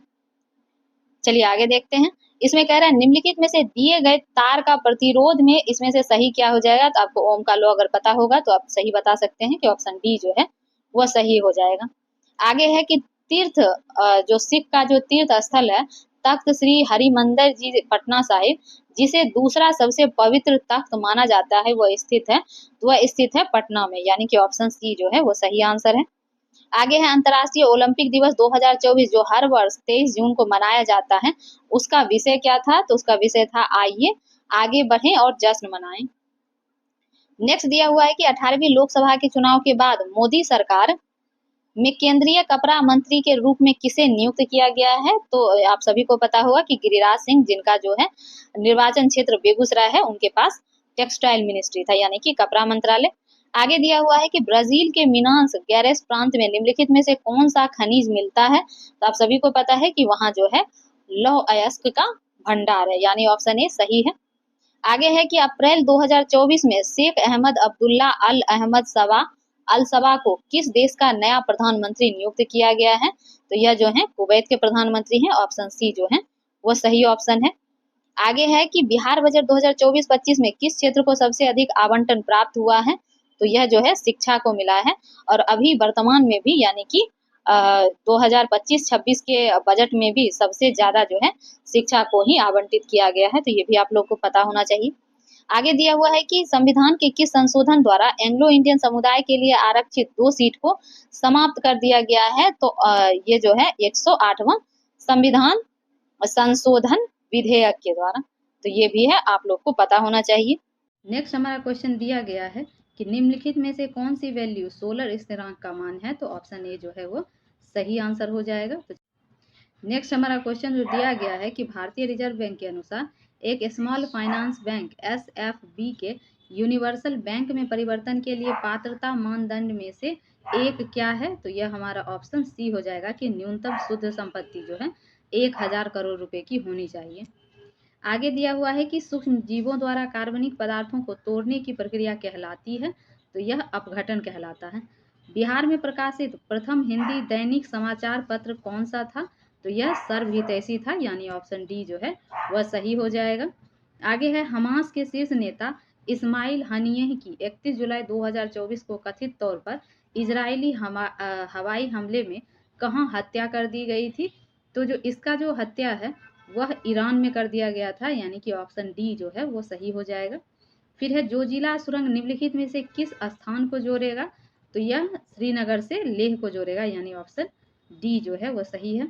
चलिए आगे देखते हैं। इसमें कह रहा है निम्नलिखित में से दिए गए तार का प्रतिरोध में इसमें से सही क्या हो जाएगा, तो आपको ओम का लॉ अगर पता होगा तो आप सही बता सकते हैं कि ऑप्शन डी जो है वह सही हो जाएगा। आगे है कि तीर्थ, जो सिख का जो तीर्थ स्थल है तख्त श्री हरिमंदिर जी पटना साहिब, जिसे दूसरा सबसे पवित्र तख्त माना जाता है, वह स्थित है, तो वह स्थित है पटना में, यानी कि ऑप्शन सी जो है वो सही आंसर है। आगे है अंतर्राष्ट्रीय ओलंपिक दिवस 2024 जो हर वर्ष 23 जून को मनाया जाता है, उसका विषय क्या था, तो उसका विषय था आइए आगे बढ़ें और जश्न मनाएं। नेक्स्ट दिया हुआ है कि 18वीं लोकसभा के चुनाव के बाद मोदी सरकार में केंद्रीय कपड़ा मंत्री के रूप में किसे नियुक्त किया गया है, तो आप सभी को पता होगा कि गिरिराज सिंह, जिनका जो है निर्वाचन क्षेत्र बेगूसराय है, उनके पास टेक्सटाइल मिनिस्ट्री था, यानी कि कपड़ा मंत्रालय। आगे दिया हुआ है कि ब्राजील के मिनास गेरेस प्रांत में निम्नलिखित में से कौन सा खनिज मिलता है, तो आप सभी को पता है कि वहां जो है लौह अयस्क का भंडार है, यानी ऑप्शन ए सही है। आगे है कि अप्रैल 2024 में शेख अहमद अब्दुल्ला अल अहमद सबा अल सबा को किस देश का नया प्रधानमंत्री नियुक्त किया गया है, तो यह जो है कुवैत के प्रधानमंत्री हैं, ऑप्शन सी जो है वो सही ऑप्शन है। आगे है कि बिहार बजट 2024-25 में किस क्षेत्र को सबसे अधिक आवंटन प्राप्त हुआ है, तो यह जो है शिक्षा को मिला है, और अभी वर्तमान में भी यानी कि 2025-26 के बजट में भी सबसे ज्यादा जो है शिक्षा को ही आवंटित किया गया है, तो ये भी आप लोग को पता होना चाहिए। आगे दिया हुआ है कि संविधान के किस संशोधन द्वारा एंग्लो इंडियन समुदाय के लिए आरक्षित 2 सीट को समाप्त कर दिया गया है, तो ये जो है 108वां संविधान संशोधन विधेयक के द्वारा, तो ये भी है, आप लोग को पता होना चाहिए। नेक्स्ट हमारा क्वेश्चन दिया गया है कि निम्नलिखित में से कौन सी वैल्यू सोलर स्थिरांक का मान है, तो ऑप्शन ए जो है वो सही आंसर हो जाएगा। तो नेक्स्ट हमारा क्वेश्चन जो दिया गया है कि भारतीय रिजर्व बैंक के अनुसार एक स्मॉल फाइनेंस बैंक SFB के यूनिवर्सल बैंक में परिवर्तन के लिए पात्रता मानदंड में से एक क्या है, तो यह हमारा ऑप्शन सी हो जाएगा कि न्यूनतम शुद्ध संपत्ति जो है 1000 करोड़ रुपए की होनी चाहिए। आगे दिया हुआ है कि सूक्ष्म जीवों द्वारा कार्बनिक पदार्थों को तोड़ने की प्रक्रिया कहलाती है, तो यह अपघटन कहलाता है। बिहार में प्रकाशित प्रथम हिंदी दैनिक समाचार पत्र कौन सा था, तो यह सर्वहितैषी था, यानी ऑप्शन डी जो है वह सही हो जाएगा। आगे है हमास के शीर्ष नेता इस्माइल हनियह की 31 जुलाई 2024 को कथित तौर पर इजरायली हवाई हमले में कहाँ हत्या कर दी गई थी, तो जो इसका जो हत्या है वह ईरान में कर दिया गया था, यानी कि ऑप्शन डी जो है वो सही हो जाएगा। फिर है जोजिला सुरंग निम्नलिखित में से किस स्थान को जोड़ेगा, तो यह श्रीनगर से लेह को जोड़ेगा, यानी ऑप्शन डी जो है वो सही है।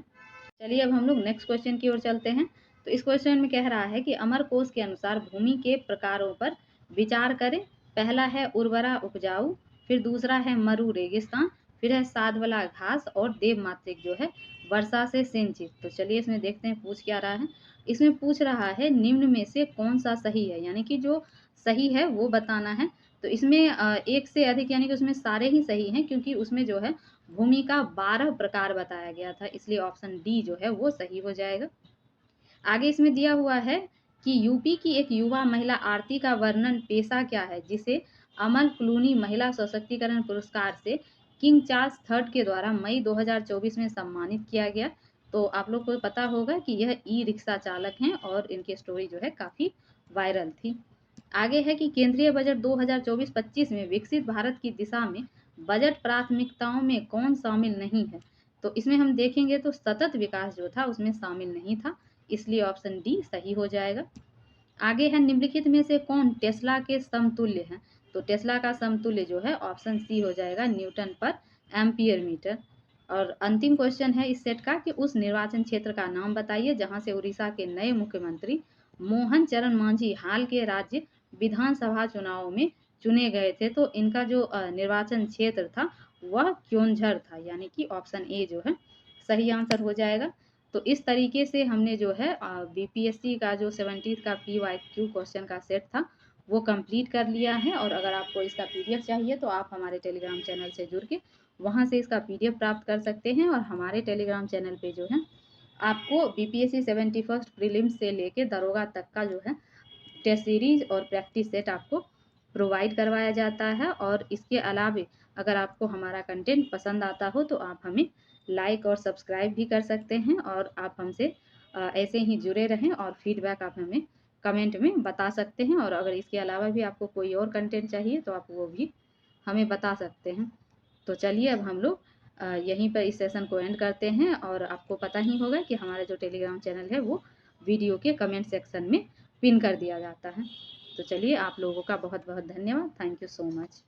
चलिए अब हम लोग नेक्स्ट क्वेश्चन की ओर चलते हैं। तो इस क्वेश्चन में कह रहा है कि अमरकोश के अनुसार भूमि के प्रकारों पर विचार करें। पहला है उर्वरा उपजाऊ, फिर दूसरा है मरु रेगिस्तान, फिर है साध वाला घास और देव मात्रिक जो है वर्षा से सिंचित। तो चलिए इसमें देखते हैं पूछ क्या रहा है। इसमें पूछ रहा है निम्न में से कौन सा सही है, यानी कि जो सही है वो बताना है। तो इसमें एक से अधिक, यानी कि उसमें सारे ही सही हैं, क्योंकि उसमें जो है भूमि का 12 प्रकार बताया गया था, इसलिए ऑप्शन डी जो है वो सही हो जाएगा। आगे इसमें दिया हुआ है कि यूपी की एक युवा महिला आरती का वर्णन पेशा क्या है, जिसे अमल क्लूनी महिला सशक्तिकरण पुरस्कार से किंग चार्ल्स थर्ड के द्वारा मई 2024 में सम्मानित किया गया। तो आप लोग को पता होगा कि यह ई रिक्शा चालक हैं और इनकी स्टोरी जो है काफ़ी वायरल थी। आगे है कि केंद्रीय बजट 2024-25 में विकसित भारत की दिशा में बजट प्राथमिकताओं में कौन शामिल नहीं है, तो इसमें हम देखेंगे तो सतत विकास जो था उसमें शामिल नहीं था, इसलिए ऑप्शन डी सही हो जाएगा। आगे है निम्नलिखित में से कौन टेस्ला के समतुल्य है, तो टेस्ला का समतुल्य जो है ऑप्शन सी हो जाएगा, न्यूटन पर एम्पियर मीटर। और अंतिम क्वेश्चन है इस सेट का कि उस निर्वाचन क्षेत्र का नाम बताइए जहां से उड़ीसा के नए मुख्यमंत्री मोहन चरण मांझी हाल के राज्य विधानसभा चुनाव में चुने गए थे। तो इनका जो निर्वाचन क्षेत्र था वह क्योंझर था, यानी कि ऑप्शन ए जो है सही आंसर हो जाएगा। तो इस तरीके से हमने जो है बीपीएससी का जो 70 का PYQ क्वेश्चन का सेट था वो कंप्लीट कर लिया है। और अगर आपको इसका PDF चाहिए तो आप हमारे टेलीग्राम चैनल से जुड़ के वहाँ से इसका PDF प्राप्त कर सकते हैं। और हमारे टेलीग्राम चैनल पे जो है आपको BPSC 71st प्रीलिम्स से लेके दरोगा तक का जो है टेस्ट सीरीज और प्रैक्टिस सेट आपको प्रोवाइड करवाया जाता है। और इसके अलावा अगर आपको हमारा कंटेंट पसंद आता हो तो आप हमें लाइक और सब्सक्राइब भी कर सकते हैं, और आप हमसे ऐसे ही जुड़े रहें और फीडबैक आप हमें कमेंट में बता सकते हैं। और अगर इसके अलावा भी आपको कोई और कंटेंट चाहिए तो आप वो भी हमें बता सकते हैं। तो चलिए अब हम लोग यहीं पर इस सेशन को एंड करते हैं। और आपको पता ही होगा कि हमारा जो टेलीग्राम चैनल है वो वीडियो के कमेंट सेक्शन में पिन कर दिया जाता है। तो चलिए आप लोगों का बहुत बहुत धन्यवाद। Thank you so much.